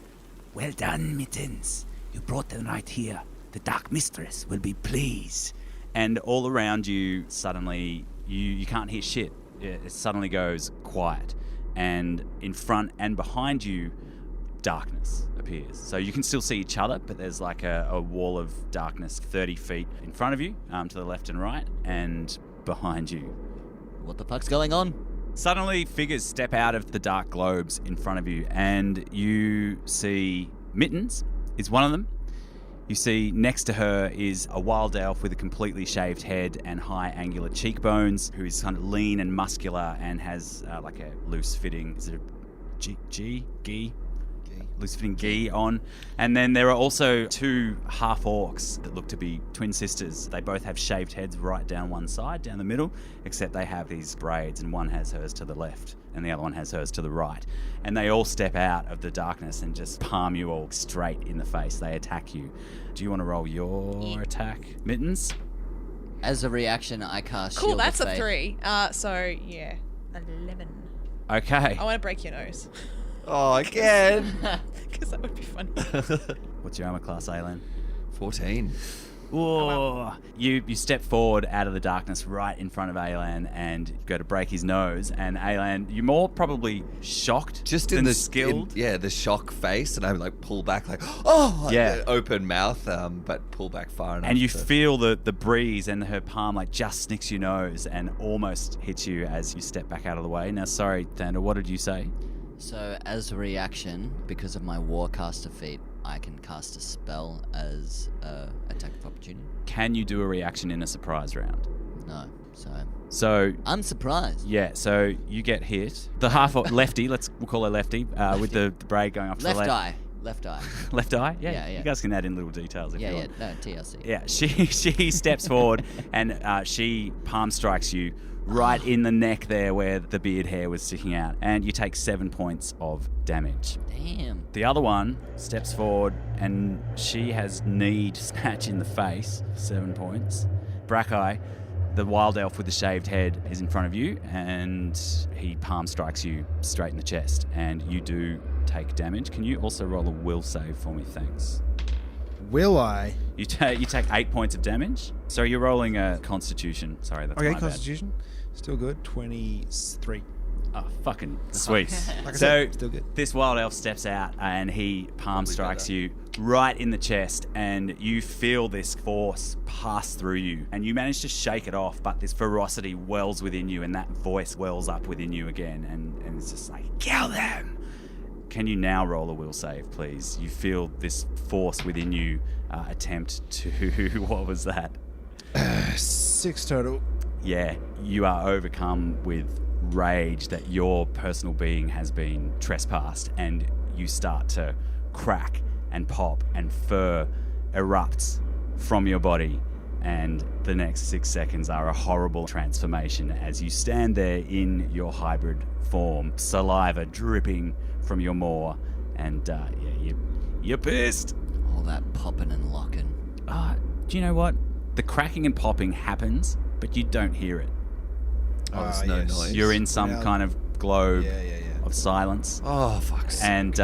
Well done, Mittens. You brought them right here. The Dark Mistress will be pleased. and all around you suddenly you can't hear shit. It suddenly goes quiet, and in front and behind you darkness appears. So you can still see each other, but there's like a wall of darkness 30 feet in front of you, to the left and right, and behind you. What the fuck's going on? Suddenly figures step out of the dark globes in front of you, and you see Mittens is one of them. You see next to her is a wild elf with a completely shaved head and high angular cheekbones, who is kind of lean and muscular and has like a loose-fitting, is it a gi? Loose-fitting gi on. And then there are also two half-orcs that look to be twin sisters. They both have shaved heads right down one side, down the middle, except they have these braids, and one has hers to the left and the other one has hers to the right. And they all step out of the darkness and just palm you all straight in the face. They attack you. Do you want to roll your attack, Mittens? As a reaction, I cast Cool, Shield that's of a Faith. 3. So, yeah. 11. Okay. I want to break your nose. Oh, again. Because that would be funny. What's your armor class, Alan? 14. Whoa. You step forward out of the darkness right in front of Alan and go to break his nose. And Alan, you're more probably shocked Just than in the skilled. the shock face, and I like pull back like, oh, like Yeah. the open mouth, but pull back far enough. And you to- feel the breeze, and her palm like just snicks your nose and almost hits you as you step back out of the way. Now, sorry, Thander, what did you say? So, as a reaction, because of my Warcaster feat, I can cast a spell as attack of opportunity. Can you do a reaction in a surprise round? No, So I'm surprised. yeah, so you get hit. The lefty, we'll call her lefty, with the braid going off to Left the left. eye. Left eye. Left eye? Yeah, Yeah, yeah. You guys can add in little details if Yeah, you yeah. want. No, TRC. Yeah, she steps forward and she palm strikes you right in the neck there where the beard hair was sticking out, and you take 7 points of damage. Damn. The other one steps forward and she has kneed Snatch in the face, 7 points. Brackeye, the wild elf with the shaved head, is in front of you and he palm strikes you straight in the chest, and you do take damage. Can you also roll a will save for me, thanks? Will I? You take 8 points of damage. So you're rolling a Constitution. Sorry, that's Okay, my Constitution. Still good. 23. bad. Oh, fucking sweet. Like I So said, still good. this wild elf steps out and he palm Probably strikes better. you right in the chest, and you feel this force pass through you, and you manage to shake it off, but this ferocity wells within you, and that voice wells up within you again, and it's just like, kill them. Can you now roll a will save, please? You feel this force within you attempt to... What was that? 6 total. Yeah, you are overcome with rage that your personal being has been trespassed, and you start to crack and pop, and fur erupts from your body, and the next 6 seconds are a horrible transformation as you stand there in your hybrid form, saliva dripping from your maw, and you're pissed. All that popping and locking. Do you know what? The cracking and popping happens, but you don't hear it. Oh, there's no noise. You're in some Reality. kind of globe Yeah. of silence. Oh, fuck's sake. And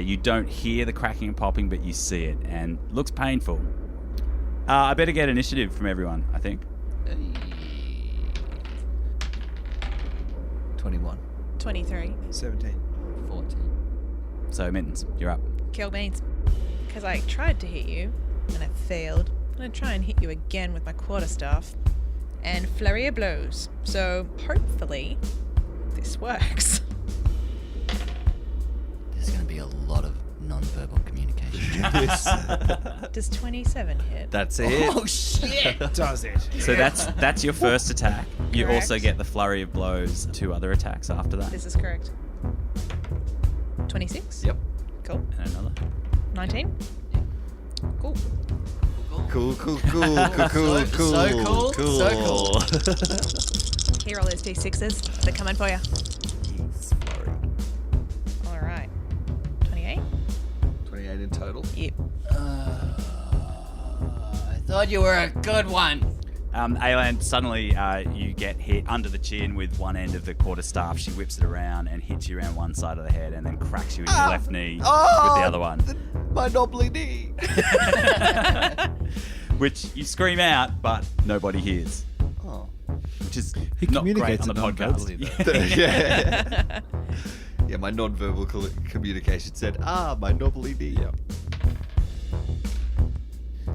you don't hear the cracking and popping, but you see it, and it looks painful. I better get initiative from everyone, I think. 21. 23. 17. 14. So, Mittens, you're up. Kill beans. Because I tried to hit you, and I failed. I'm going to try and hit you again with my quarterstaff. And flurry of blows. So, hopefully, this works. There's going to be a lot of non-verbal communication. Does 27 hit? That's it. Oh, shit! Does it? So that's your first attack. You Correct. also get the flurry of blows, 2 other attacks after that. This is correct. 26? Yep. Cool. And another. 19? Cool. Cool. So cool. Here are all those D6s. They're coming for you. Yes, flurry. All right. 28? 28 in total. Yep. I thought you were a good one. Aylan, suddenly you get hit under the chin with one end of the quarterstaff. She whips it around and hits you around one side of the head and then cracks you in your left knee with the other one. My knobbly knee. Which you scream out, but nobody hears. Oh. Which is He not great communicates on the it non-verbally, podcast. though. Yeah. Yeah, my non-verbal communication said, my knobbly knee.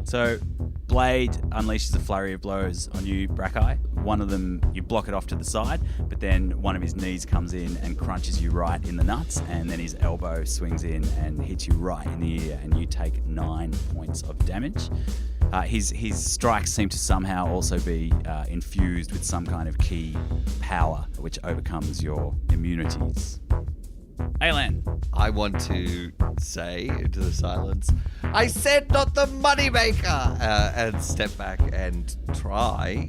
So, Blade unleashes a flurry of blows on you, Brackeye. One of them, you block it off to the side, but then one of his knees comes in and crunches you right in the nuts, and then his elbow swings in and hits you right in the ear, and you take 9 points of damage. His strikes seem to somehow also be infused with some kind of key power, which overcomes your immunities. Aylan. I want to say into the silence, I said not the moneymaker! And step back and try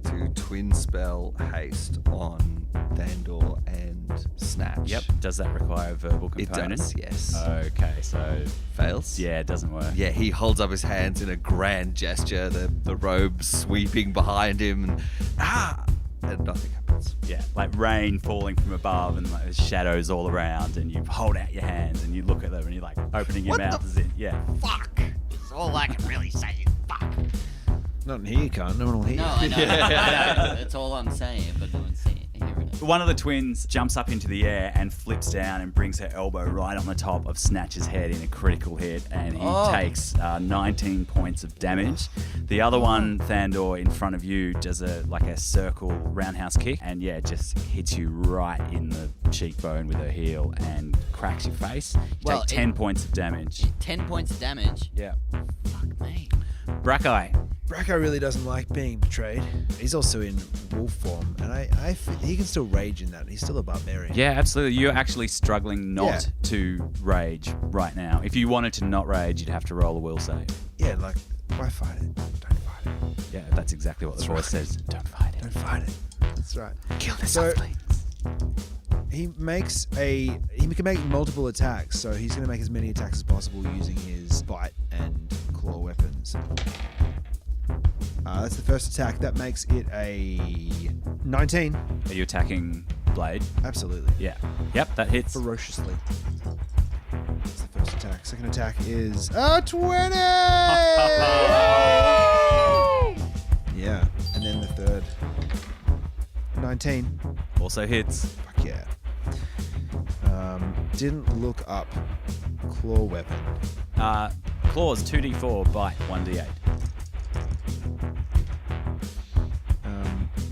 to twin spell haste on Thandor and Snatch. Yep. Does that require a verbal It component? does, yes. Okay, so Fails? yeah, it doesn't work. Yeah, he holds up his hands in a grand gesture, the robe sweeping behind him, and nothing happens. Yeah, like rain falling from above and like there's shadows all around, and you hold out your hands and you look at them and you're like opening your mouth as in, yeah. Fuck. It's all I can really say is fuck. Not in here, you can't. No one will hear. No, I know. I know. That's all I'm saying, but no one's hearing it. One of the twins jumps up into the air and flips down and brings her elbow right on the top of Snatch's head in a critical hit, and he takes 19 points of damage. The other one, Thandor, in front of you, does a circle roundhouse kick, and yeah, just hits you right in the cheekbone with her heel and cracks your face. You take 10 points of damage. 10 points of damage? Yeah. Fuck me. Brackeye. Bracco really doesn't like being betrayed. He's also in wolf form, and he can still rage in that. He's still a barbarian. Yeah, absolutely. You're actually struggling not to rage right now. If you wanted to not rage, you'd have to roll a will save. Yeah, like, why fight it? Don't fight it. Yeah, that's exactly what the voice says. Don't fight it. Don't fight it. That's right. Kill the So- softly. He can make multiple attacks, so he's going to make as many attacks as possible using his bite and claw weapons. That's the first attack. That makes it a 19. Are you attacking Blade? Absolutely. Yeah. Yep, that hits. Ferociously. That's the first attack. Second attack is a 20! Yeah. And then the third. 19. Also hits. Fuck yeah. Didn't look up claw weapon. Claws 2d4, bite 1d8.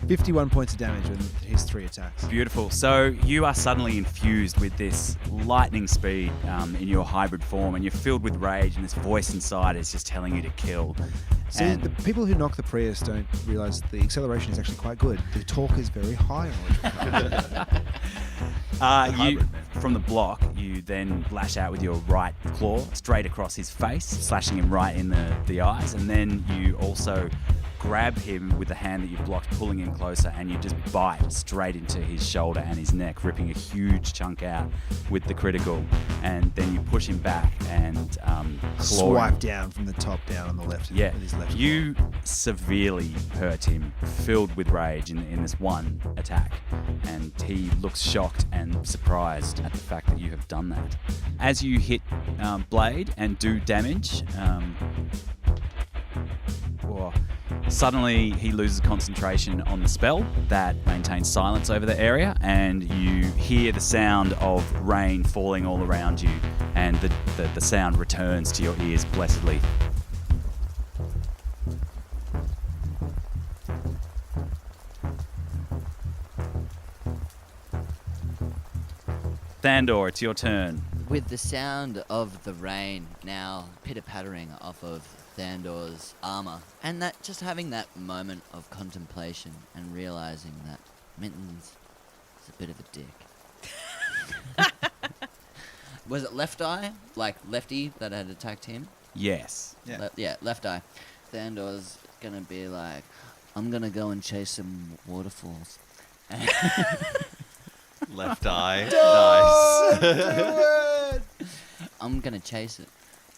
51 points of damage with his 3 attacks. Beautiful. So you are suddenly infused with this lightning speed in your hybrid form, and you're filled with rage, and this voice inside is just telling you to kill. See, And- the people who knock the Prius don't realise the acceleration is actually quite good. The torque is very high on it. From the block, you then lash out with your right claw straight across his face, slashing him right in the eyes, and then you also grab him with the hand that you've blocked, pulling him closer, and you just bite straight into his shoulder and his neck, ripping a huge chunk out with the critical, and then you push him back and claw Swipe him. down from the top down on the left. Yeah, with his left you severely hurt him, filled with rage in this one attack, and he looks shocked and surprised at the fact that you have done that. As you hit Blade and do damage, suddenly he loses concentration on the spell that maintains silence over the area, and you hear the sound of rain falling all around you, and the sound returns to your ears blessedly. Thandor, it's your turn. With the sound of the rain now pitter-pattering off of Thandor's armor, and that just having that moment of contemplation and realizing that Mittens is a bit of a dick. Was it Left Eye? Like Lefty that had attacked him? Yes. Yeah. Left Eye. Thandor's gonna be like, I'm gonna go and chase some waterfalls. Left eye. Nice. I'm gonna chase it.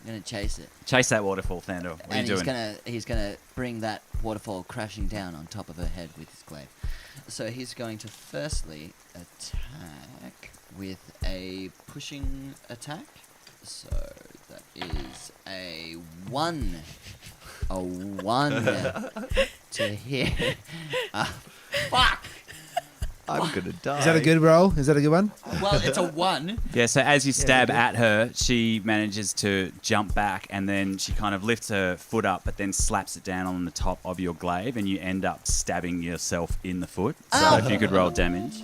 I'm gonna chase it. Chase that waterfall, Thandor. What are you doing? He's gonna bring that waterfall crashing down on top of her head with his glaive. So he's going to firstly attack with a pushing attack. So that is a 1. A 1 to hit. Fuck! I'm gonna die. Is that a good roll? Is that a good one? Well, it's a 1. Yeah, so as you stab at her, she manages to jump back and then she kind of lifts her foot up but then slaps it down on the top of your glaive and you end up stabbing yourself in the foot. So if you could roll damage.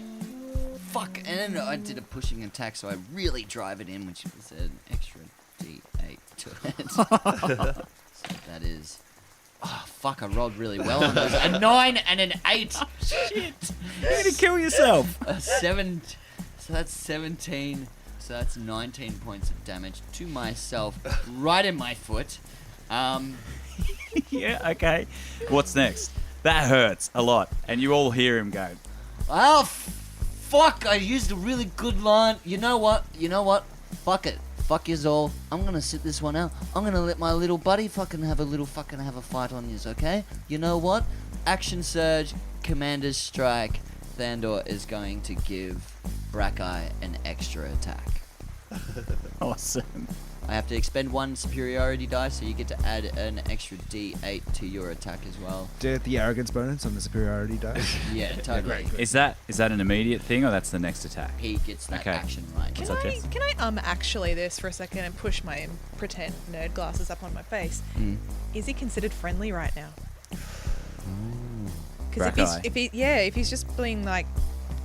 Fuck! And then I did a pushing attack, so I really drive it in, which was an extra D8 to it. So that is... Oh, fuck, I rolled really well on those. A 9 and an 8. Shit! You're gonna kill yourself! A 7. So that's 17. So that's 19 points of damage to myself, right in my foot. Yeah, okay. What's next? That hurts a lot. And you all hear him go, Oh, fuck, I used a really good line. You know what? Fuck it. Fuck yous all. I'm gonna sit this one out. I'm gonna let my little buddy fucking have a fight on yous, okay? You know what? Action surge, commander's strike. Thandor is going to give Brackeye an extra attack. awesome. I have to expend 1 superiority die, so you get to add an extra D8 to your attack as well. Do you get the arrogance bonus on the superiority die? Yeah, totally. Is that an immediate thing or that's the next attack? He gets that Okay. action right. Can What's up, I Jess? can I actually this for a second and push my pretend nerd glasses up on my face? Mm. Is he considered friendly right now? Brackeye. If he's just being like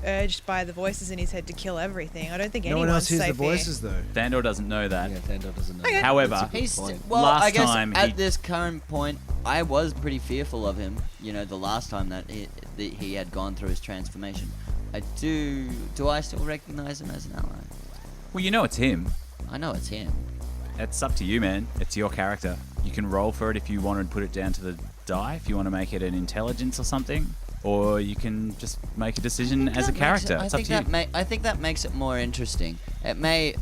urged by the voices in his head to kill everything, I don't think No one anyone's else hears safe the voices though. Thandor doesn't know that. Yeah, Thandor doesn't know. Okay. However, That's a good He's point. well. Last I guess time at he- this current point, I was pretty fearful of him. You know, the last time that he had gone through his transformation. I do. Do I still recognize him as an ally? well, you know it's him. I know it's him. It's up to you, man. It's your character. You can roll for it if you want to put it down to the die, if you want to make it an intelligence or something. Or you can just make a decision as a character. It's up to you. I think that makes it more interesting. It may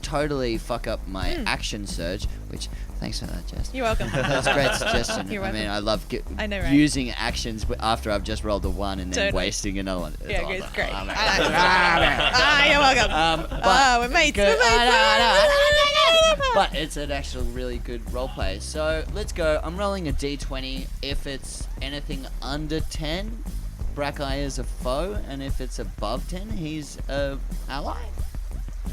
totally fuck up my action surge, which thanks for that, Jess. You're welcome. That's a great suggestion. You're I mean, welcome. I love I know, right? using actions after I've just rolled a 1 and then Totally. wasting another one. Yeah, Oh, it's great. oh, man. You're welcome. But We're mates. Good. We're mates. But it's an actual really good roleplay. So let's go. I'm rolling a d20. If it's anything under 10, Brackeye is a foe, and if it's above 10, he's a ally.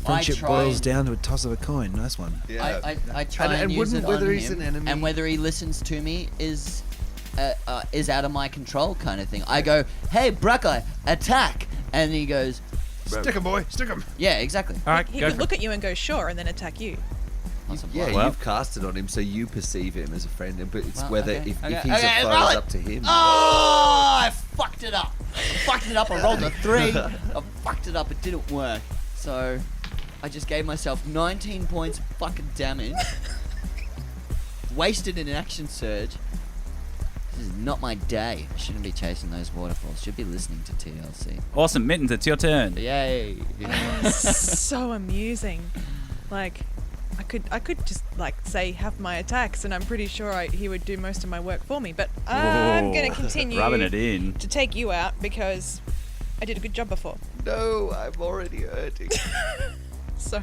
Friendship try boils and- down to a toss of a coin. Nice one. Yeah. I try and use wouldn't it whether on he's him, an enemy. and whether he listens to me is out of my control, kind of thing. I go, "Hey, Brackeye, attack!" and he goes, Stick 'em, boy. Stick 'em. "Yeah, exactly." All right, He go could for look it. at you and go sure, and then attack you. Possibly. Yeah, Well- you've cast it on him, so you perceive him as a friend. But it's Well, whether okay, if okay, he's okay, a foe, roll it's it. up to him. Oh, I fucked it up. I rolled a 3. I fucked it up. It didn't work. So I just gave myself 19 points of fucking damage. Wasted an action surge. This is not my day. I shouldn't be chasing those waterfalls. Should be listening to TLC. Awesome. Mittens, it's your turn. Yay. So amusing. Like, I could just like say have my attacks, and I'm pretty sure he would do most of my work for me. But I'm Whoa. gonna continue Rubbing it in. to take you out because I did a good job before. No, I'm already hurting. So,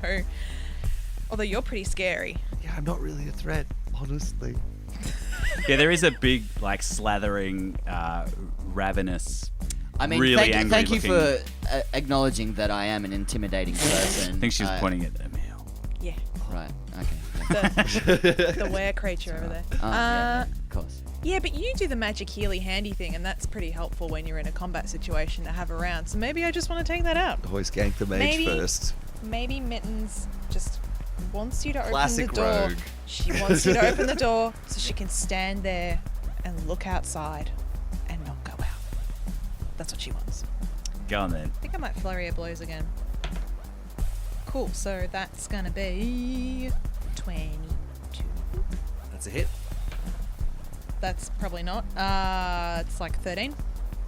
although you're pretty scary. Yeah, I'm not really a threat, honestly. Yeah, there is a big, like, slathering, ravenous, I mean, really thank you angry for acknowledging that I am an intimidating person. I think she was pointing at Emil. Yeah, Right. Okay. the were creature over there. Yeah, of course. Yeah, but you do the magic healy handy thing, and that's pretty helpful when you're in a combat situation to have around. So maybe I just want to take that out. Always gank the mage Maybe- first. Maybe Mittens just wants you to Classic open the door. rogue. She wants you to open the door so she can stand there and look outside and not go out. That's what she wants. Go on then. I think I might flurry of blows again. Cool, so that's gonna be 22. That's a hit. That's probably not. It's like 13.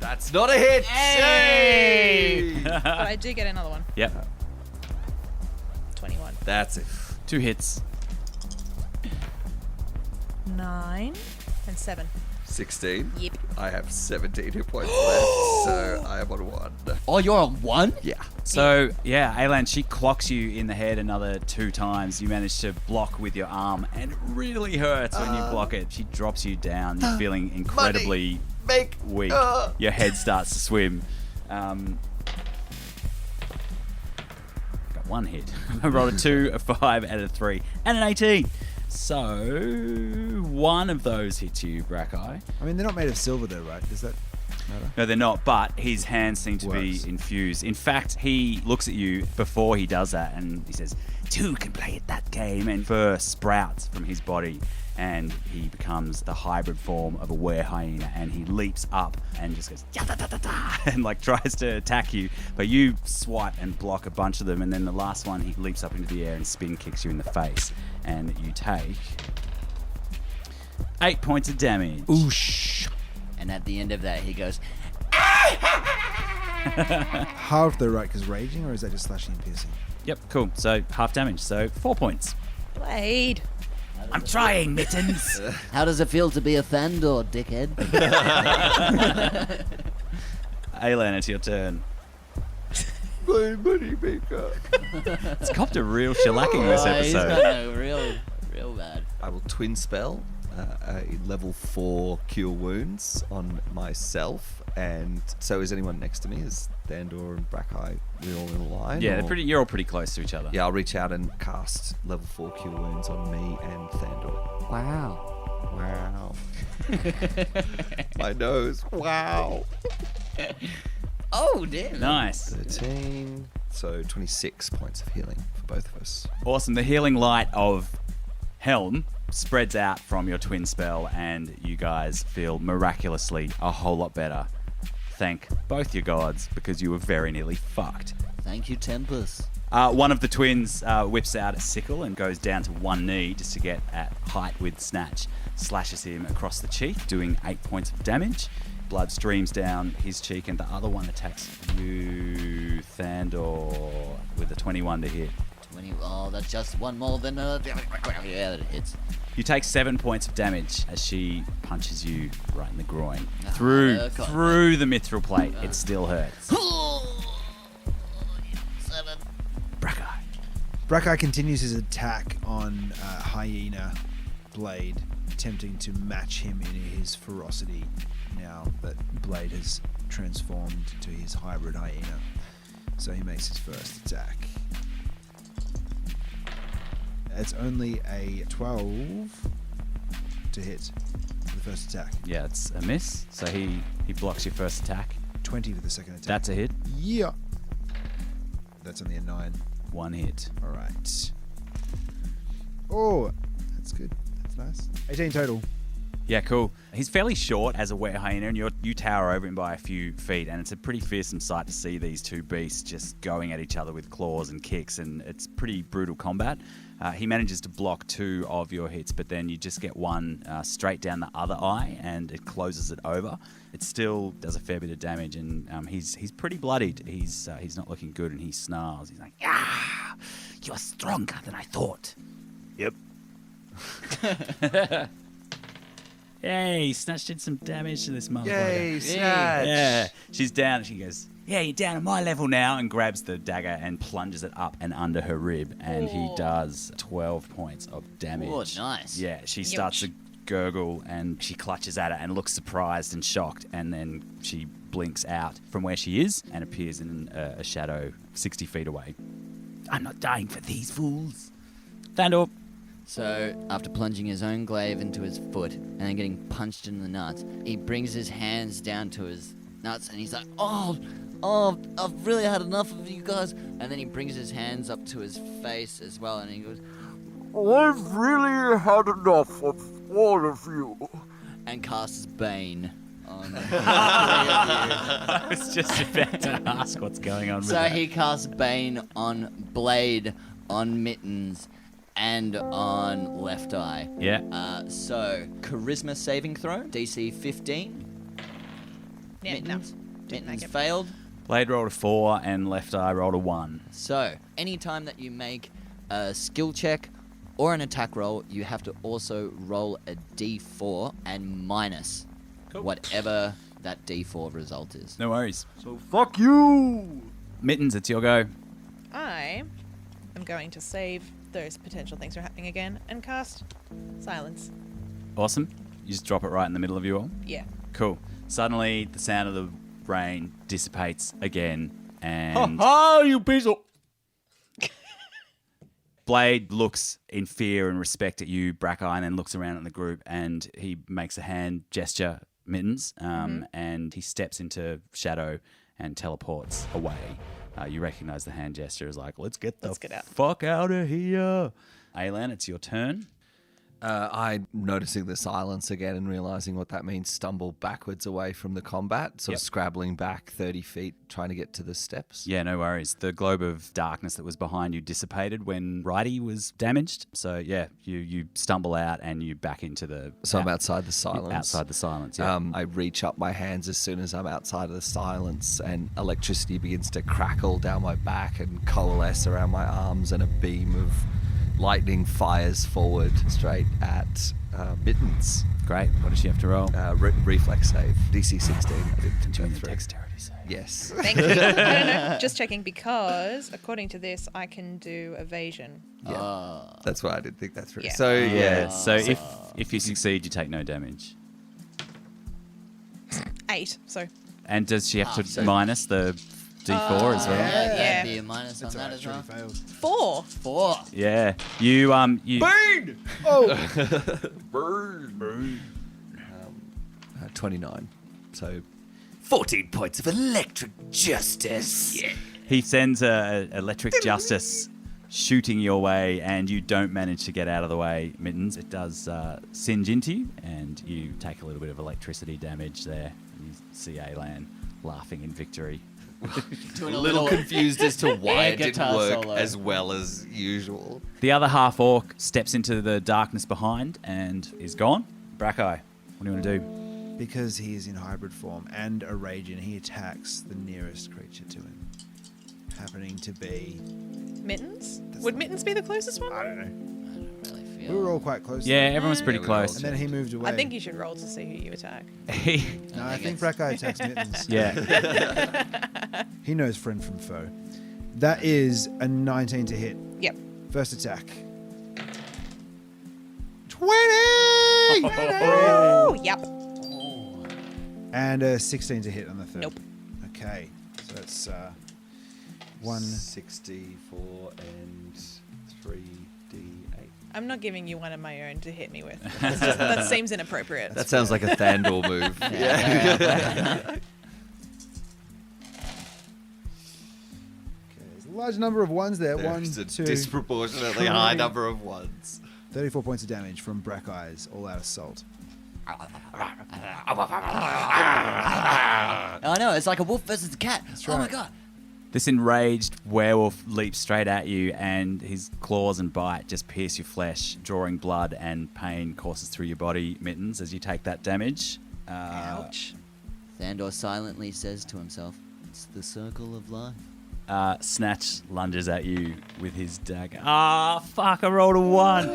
That's not a hit. Hey! But I do get another one. Yep. 21. That's it. 2 hits. 9 and 7. 16. Yep. I have 17 hit points left, so I am on 1. Oh, you're on 1? Yeah. So, yeah, Aylan, she clocks you in the head another 2 times. You manage to block with your arm, and it really hurts when you block it. She drops you down. You're feeling incredibly weak. Your head starts to swim. Got 1 hit. I rolled a 2, a 5, and a 3, and an 18. So, one of those hits you, Brackeye. I mean, they're not made of silver, though, right? Does that matter? No, they're not, but his hands seem to be Works. infused. In fact, he looks at you before he does that, and he says, 2 can play at that game, and fur sprouts from his body, and he becomes the hybrid form of a were hyena, and he leaps up and just goes, "Ya-da-da-da-da," and like tries to attack you, but you swipe and block a bunch of them, and then the last one, he leaps up into the air and spin kicks you in the face, and you take 8 points of damage. Oosh. And at the end of that, he goes, Half though, right? Because raging, or is that just slashing and piercing? Yep, cool. So half damage, so 4 points. Blade. I'm trying, Mittens. how does it feel to be a Thandor, dickhead? Aylan, it's your turn. My money maker. It's copped a real shellacking this He's episode. got no real bad. I will twin spell a level 4 cure wounds on myself. And so is anyone next to me? Is Thandor and Brackeye, we all in a line? Yeah, or- you're all pretty close to each other. Yeah, I'll reach out and cast level 4 cure wounds on me and Thandor. Wow. Wow. My nose. Wow. Oh, damn. Nice. 13. So 26 points of healing for both of us. Awesome. The healing light of Helm spreads out from your twin spell, and you guys feel miraculously a whole lot better. Thank both your gods, because you were very nearly fucked. Thank you, Tempest. One of the twins whips out a sickle and goes down to one knee just to get at height with Snatch, slashes him across the cheek, doing 8 points of damage. Blood streams down his cheek, and the other one attacks you, Thandor, with a 21 to hit. 20. Oh, that's just one more than yeah, that hits. You take 7 points of damage as she punches you right in the groin. Oh, Through God. the mithril plate. It still hurts. 7. Brackeye. Brackeye continues his attack on Hyena Blade, attempting to match him in his ferocity now that Blade has transformed to his hybrid hyena. So he makes his first attack. It's only a 12 to hit for the first attack. Yeah, it's a miss. So he blocks your first attack. 20 for the second attack. That's a hit. Yeah. That's only a 9. 1 hit. All right. Oh, that's good. That's nice. 18 total. Yeah, cool. He's fairly short as a were hyena, and you tower over him by a few feet, and it's a pretty fearsome sight to see these two beasts just going at each other with claws and kicks, and it's pretty brutal combat. He manages to block 2 of your hits, but then you just get one straight down the other eye, and it closes it over. It still does a fair bit of damage, and he's pretty bloodied. He's not looking good, and he snarls. He's like, "Ah, you're stronger than I thought." Yep. Yay, Snatch did some damage to this motherfucker. Yay, Snatch! Yeah. She's down and she goes, "Yeah, you're down at my level now," and grabs the dagger and plunges it up and under her rib, and he does 12 points of damage. Oh, nice. Yeah, she starts to gurgle and she clutches at it and looks surprised and shocked, and then she blinks out from where she is and appears in a shadow 60 feet away. "I'm not dying for these fools." Thandor. So, after plunging his own glaive into his foot and then getting punched in the nuts, he brings his hands down to his nuts and he's like, oh, I've really had enough of you guys. And then he brings his hands up to his face as well and he goes, I've really had enough of all of you. and casts Bane on the I was just about to ask what's going on with So that. he casts Bane on Blade, on Mittens, and on left eye. Yeah. So, charisma saving throw, DC 15. Yeah, no. Mittens. Didn't Mittens make it. failed. Blade rolled a 4 and left eye rolled a 1. So, anytime that you make a skill check or an attack roll, you have to also roll a d4 and minus whatever that d4 result is. No worries. So fuck you! Mittens, it's your go. I am going to save those potential things from happening again and cast silence. Awesome. You just drop it right in the middle of you all. Yeah. Cool. Suddenly, the sound of the rain dissipates again, and You piece of... Blade looks in fear and respect at you, Brackeye, and then looks around at the group, and he makes a hand gesture, Mittens, and he steps into shadow and teleports away. You recognize the hand gesture as like, let's get out. fuck out of here. Aylan, it's your turn. I, noticing the silence again and realizing what that means, stumble backwards away from the combat, sort Yep. of scrabbling back 30 feet, trying to get to the steps. Yeah, no worries. The globe of darkness that was behind you dissipated when Righty was damaged. So, yeah, you stumble out and you back into the... So I'm outside the silence. Outside the silence, yeah. I reach up my hands as soon as I'm outside of the silence, and electricity begins to crackle down my back and coalesce around my arms, and a beam of lightning fires forward straight at Mittens. Great. What does she have to roll? Reflex save. DC 16. I did Doing go the through. dexterity save. Yes. Thank you. No. Just checking because, according to this, I can do evasion. Yeah. That's why I didn't think that through. Yeah. So, Yeah, so if you succeed, you take no damage. 8. So And does she have to so- minus the D4 as well? Yeah. That'd be a minus on That's that alright, as Trudy well. failed. 4. 4. Yeah. You 29. So 14 points of electric justice. Yeah. he sends a electric justice shooting your way, and you don't manage to get out of the way, Mittens. It does singe into you, and you take a little bit of electricity damage there. You see Aylan laughing in victory. Doing A little confused as to why air it didn't guitar work solo. as well as usual. The other half orc steps into the darkness behind and is gone. Brackeye, what do you want to do? Because he is in hybrid form and a raging, he attacks the nearest creature to him. Happening to be... Mittens? That's Would not- Mittens be the closest one? I don't know. I don't really We feel. were all quite close. Yeah, everyone's pretty Yeah, we were all- close. And then he moved away. I think you should roll to see who you attack. No, I think Brackeye attacks Mittens. Yeah. He knows friend from foe. That is a 19 to hit. Yep. First attack. 20! Oh, yep. And a 16 to hit on the third. Nope. Okay. So that's 1. 64 and 3d8. I'm not giving you one of my own to hit me with. That seems inappropriate. That sounds like a Thandor move. Yeah. Okay, there's a large number of ones there. There's a 2, disproportionately high number of ones. 34 points of damage from Brackeye's all-out assault. Oh no, it's like a wolf versus a cat. Oh my right. god. This enraged werewolf leaps straight at you, and his claws and bite just pierce your flesh, drawing blood, and pain courses through your body, Mittens, as you take that damage. Ouch. Thandor silently says to himself, "It's the circle of life." Snatch lunges at you with his dagger. Ah, fuck, I rolled a 1.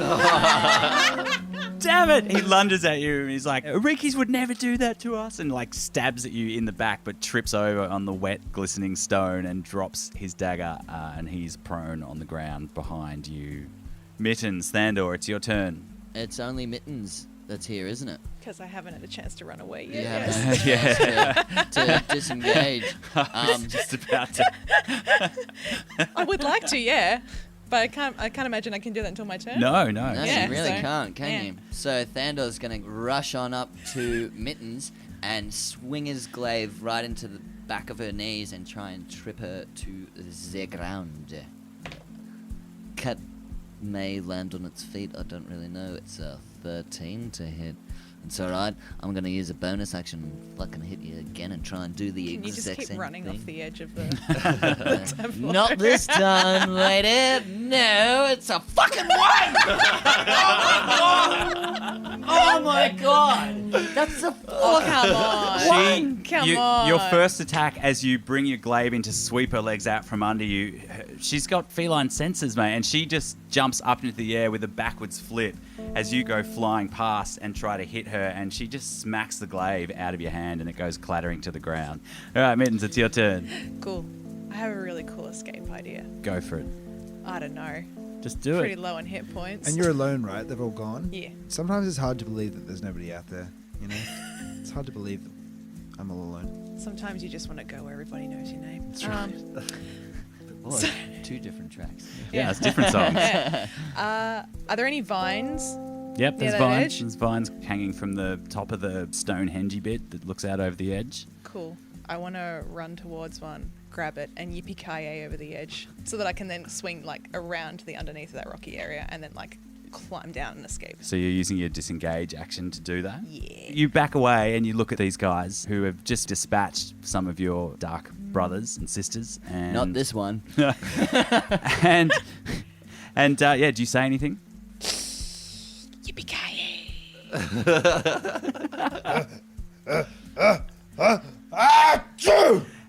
Damn it! He lunges at you and he's like, Rikis would never do that to us, and like stabs at you in the back, but trips over on the wet, glistening stone and drops his dagger, and he's prone on the ground behind you. Mittens, Thandor, it's your turn. It's only Mittens that's here, isn't it? Because I haven't had a chance to run away yet. Yeah. Yes. Yeah. to disengage. Just about to. I would like to, yeah. But I can't imagine I can do that until my turn. No. No, Yeah, you really so- can't, can yeah. you? So Thandor's going to rush on up to Mittens and swing his glaive right into the back of her knees and try and trip her to the ground. Cat may land on its feet, I don't really know. It's a 13 to hit. It's alright. I'm gonna use a bonus action and fucking hit you again and try and do the Can you exact just keep same running thing. off the edge of the temple? Not this time, lady. No, it's a fucking one! Oh my god! That's a Oh, come on. Come on. Your first attack, as you bring your glaive in to sweep her legs out from under you, she's got feline senses, mate, and she just jumps up into the air with a backwards flip as you go flying past and try to hit her, and she just smacks the glaive out of your hand and it goes clattering to the ground. All right, Mittens, it's your turn. Cool. I have a really cool escape idea. Go for it. I don't know. Just do Pretty it. low on hit points. And you're alone, right? They've all gone? Yeah. Sometimes it's hard to believe that there's nobody out there, you know? It's hard to believe that I'm all alone. Sometimes you just want to go where everybody knows your name. That's right. Oh, 2 different tracks. Yeah, it's different songs. Are there any vines? Yep, there's that vines. edge? There's vines hanging from the top of the Stonehenge bit that looks out over the edge. Cool. I want to run towards one, grab it, and yippee-ki-yay over the edge so that I can then swing like around to the underneath of that rocky area and then like climb down and escape. So you're using your disengage action to do that? Yeah. You back away and you look at these guys who have just dispatched some of your dark brothers and sisters. And Not this one. and yeah, do you say anything? Yippee-ki-yay.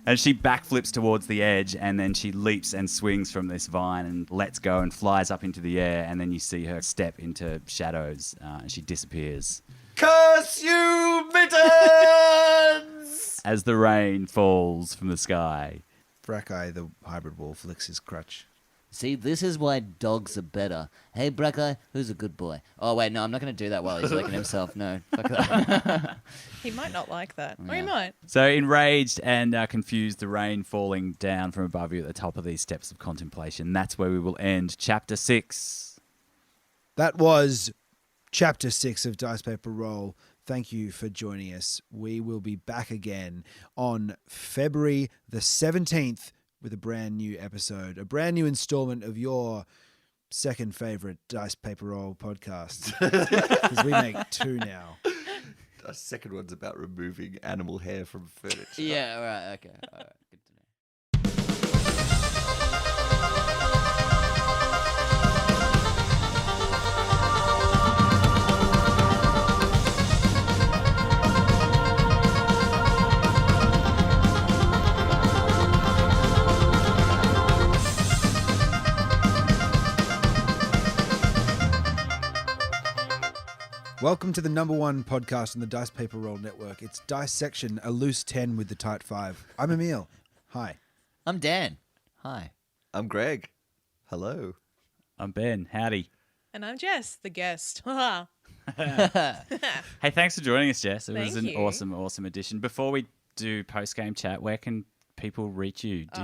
And she backflips towards the edge, and then she leaps and swings from this vine and lets go and flies up into the air. And then you see her step into shadows, and she disappears Curse you, Mittens! as the rain falls from the sky. Brackeye, the hybrid wolf, licks his crutch. See, this is why dogs are better. Hey, Brackeye, who's a good boy? Oh, wait, no, I'm not going to do that while he's licking himself. No, fuck that. He might not like that. Or he Yeah. might. So enraged and confused, the rain falling down from above you at the top of these steps of contemplation. That's where we will end Chapter 6. That was Chapter 6 of Dice Paper Roll. Thank you for joining us. We will be back again on February the 17th with a brand new episode, a brand new installment of your second favorite Dice Paper Roll podcast. Because we make 2 now. The second one's about removing animal hair from furniture. Yeah, all right, okay. All right, good to know. Welcome to the #1 podcast on the Dice Paper Roll Network. It's Dissection, a loose 10 with the tight 5. I'm Emil. Hi. I'm Dan. Hi. I'm Greg. Hello. I'm Ben. Howdy. And I'm Jess, the guest. Haha. Hey, thanks for joining us, Jess. It was Thank an you. awesome addition. Before we do post-game chat, where can people reach you? Do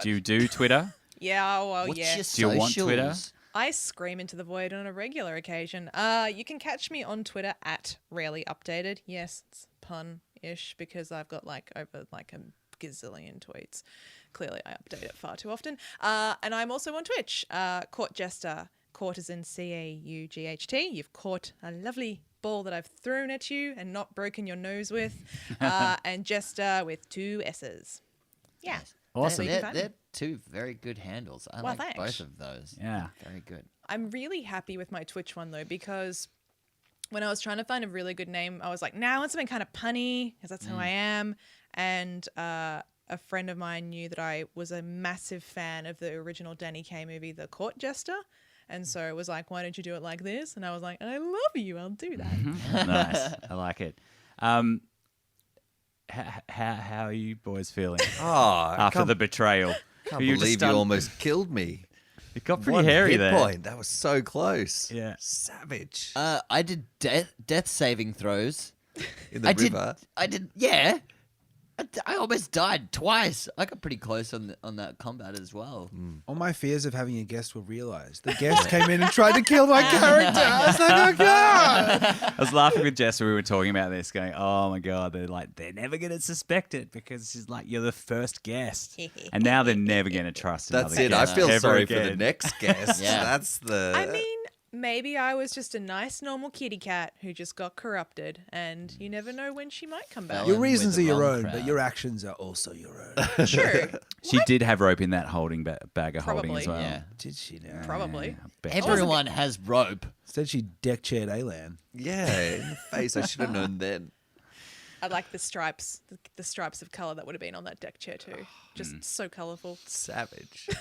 you do Twitter? Yeah, well, What's yeah. your Do you want Twitter? socials? I scream into the void on a regular occasion. You can catch me on Twitter at Rarely Updated. Yes, it's pun-ish because I've got like over like a gazillion tweets. Clearly, I update it far too often. And I'm also on Twitch. Court Jester. Court is in CAUGHT. You've caught a lovely ball that I've thrown at you and not broken your nose with. And Jester with 2 S's. Yeah. Awesome. They're 2 very good handles. I Well, like thanks. both of those. Yeah. Very good. I'm really happy with my Twitch one though, because when I was trying to find a really good name, I was like, nah, I want something kind of punny because that's who I am. And a friend of mine knew that I was a massive fan of the original Danny Kaye movie, The Court Jester. And so it was like, why don't you do it like this? And I was like, I love you. I'll do that. Nice. I like it. How are you boys feeling Oh, after the betrayal? can't Were you believe just you almost killed me. It got pretty One hairy hit there. point. That was so close. Yeah. Savage. I did death saving throws. In the river. I did. Yeah. I almost died twice. I got pretty close on that combat as well. All my fears of having a guest were realised. The guest came in and tried to kill my character. I was like, oh, God. I was laughing with Jess when we were talking about this, going, "Oh my god, they're never going to suspect it because she's like you're the first guest, and now they're never going to trust another That's it. guest I feel ever sorry for the again." next guest. Yeah. That's the. I mean, Maybe I was just a nice, normal kitty cat who just got corrupted, and you never know when she might come back. Fell Your in with reasons the are your wrong own, crowd. but your actions are also your own. True. She did have rope in that holding bag of holding Probably. as well. Yeah. Did she now? Probably. I bet. Everyone has rope. Instead, she deck chaired Alan. Yeah, in the face. I should have known then. I like the stripes, the stripes of colour that would have been on that deck chair too. Just so colourful. Savage. It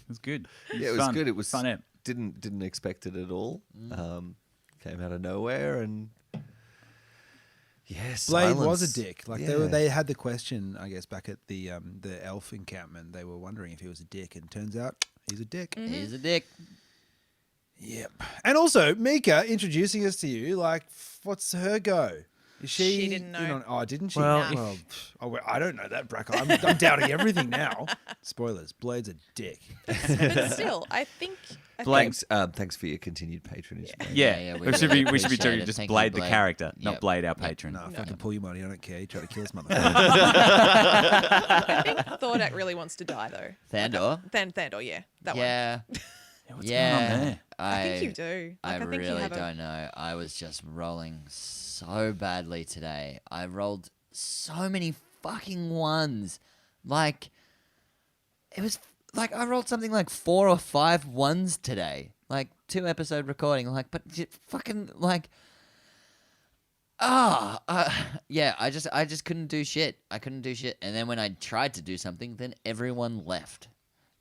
was good. Yeah, it was fun. good. It was fun. Ep. Didn't expect it at all. Came out of nowhere, and yes, Blade silence. was a dick. Like Yeah. they had the question, I guess, back at the elf encampment. They were wondering if he was a dick, and turns out he's a dick. He's a dick. Yep. And also, Mika introducing us to you. Like, what's her go? Is she? She didn't know. in on- oh, didn't she? Well, Well, I don't know that, Bracker. I'm doubting everything now. Spoilers. Blade's a dick. But still, I think Thanks for your continued patronage. Blade. Yeah, we we should really be appreciate talking it. just Thank you, Blade the Blade. character, Yep. not Blade our patron. No, fucking pull your money. I don't care. You try to kill us, motherfucker. I think Thordak really wants to die though. Thandor? Thandor, yeah, that one. Yeah. What's yeah. going on there? I think you do. I Like, think you really have don't know. I was just rolling so badly today. I rolled so many fucking ones. Like, it was like I rolled something like 4 or 5 ones today. Like 2 episode recording. Like, but fucking like, yeah. I just couldn't do shit. I couldn't do shit. And then when I tried to do something, then everyone left.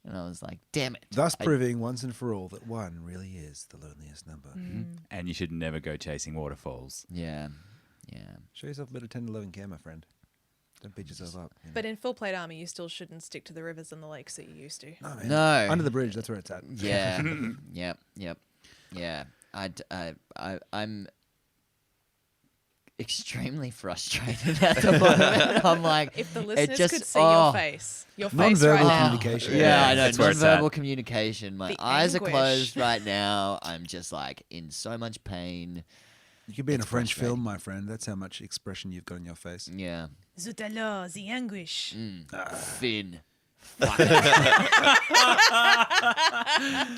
And I was like, damn it. Thus proving once and for all that one really is the loneliest number. And you should never go chasing waterfalls. Yeah. Show yourself a bit of 10-11 care, my friend. Don't beat yourself up. you know. But in full plate armor, you still shouldn't stick to the rivers and the lakes that you used to. No, man. No. Under the bridge, that's where it's at. Yeah. Yep. Yeah. I'm extremely frustrated at the moment. I'm like, If the it listeners just, could see your face Non-verbal right now. communication. Yeah, I know. that's where it's at. Nonverbal communication. My The eyes anguish. are closed right now. I'm just like in so much pain. You could be in a It's French frustrating. film, my friend. That's how much expression you've got in your face. Yeah. Zut alors, the anguish. Finn.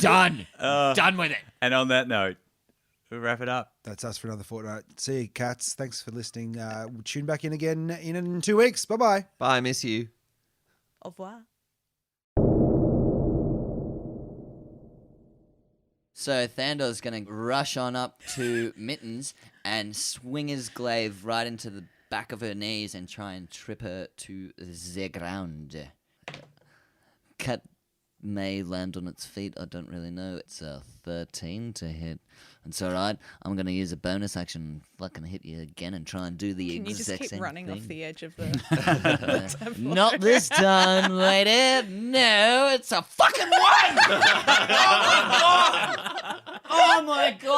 Done. Done with it. And on that note, we'll wrap it up. That's us for another fortnight. See you, cats. Thanks for listening. Tune back in again in 2 weeks. Bye-bye. Bye, miss you. Au revoir. So Thandor's going to rush on up to Mittens and swing his glaive right into the back of her knees and try and trip her to the ground. Cat may land on its feet. I don't really know. It's a 13 to hit. It's all right. I'm going to use a bonus action and fucking hit you again and try and do the Can you just exact keep same running thing. off the edge of the... Not this time, lady. No, it's a fucking one! Oh my god!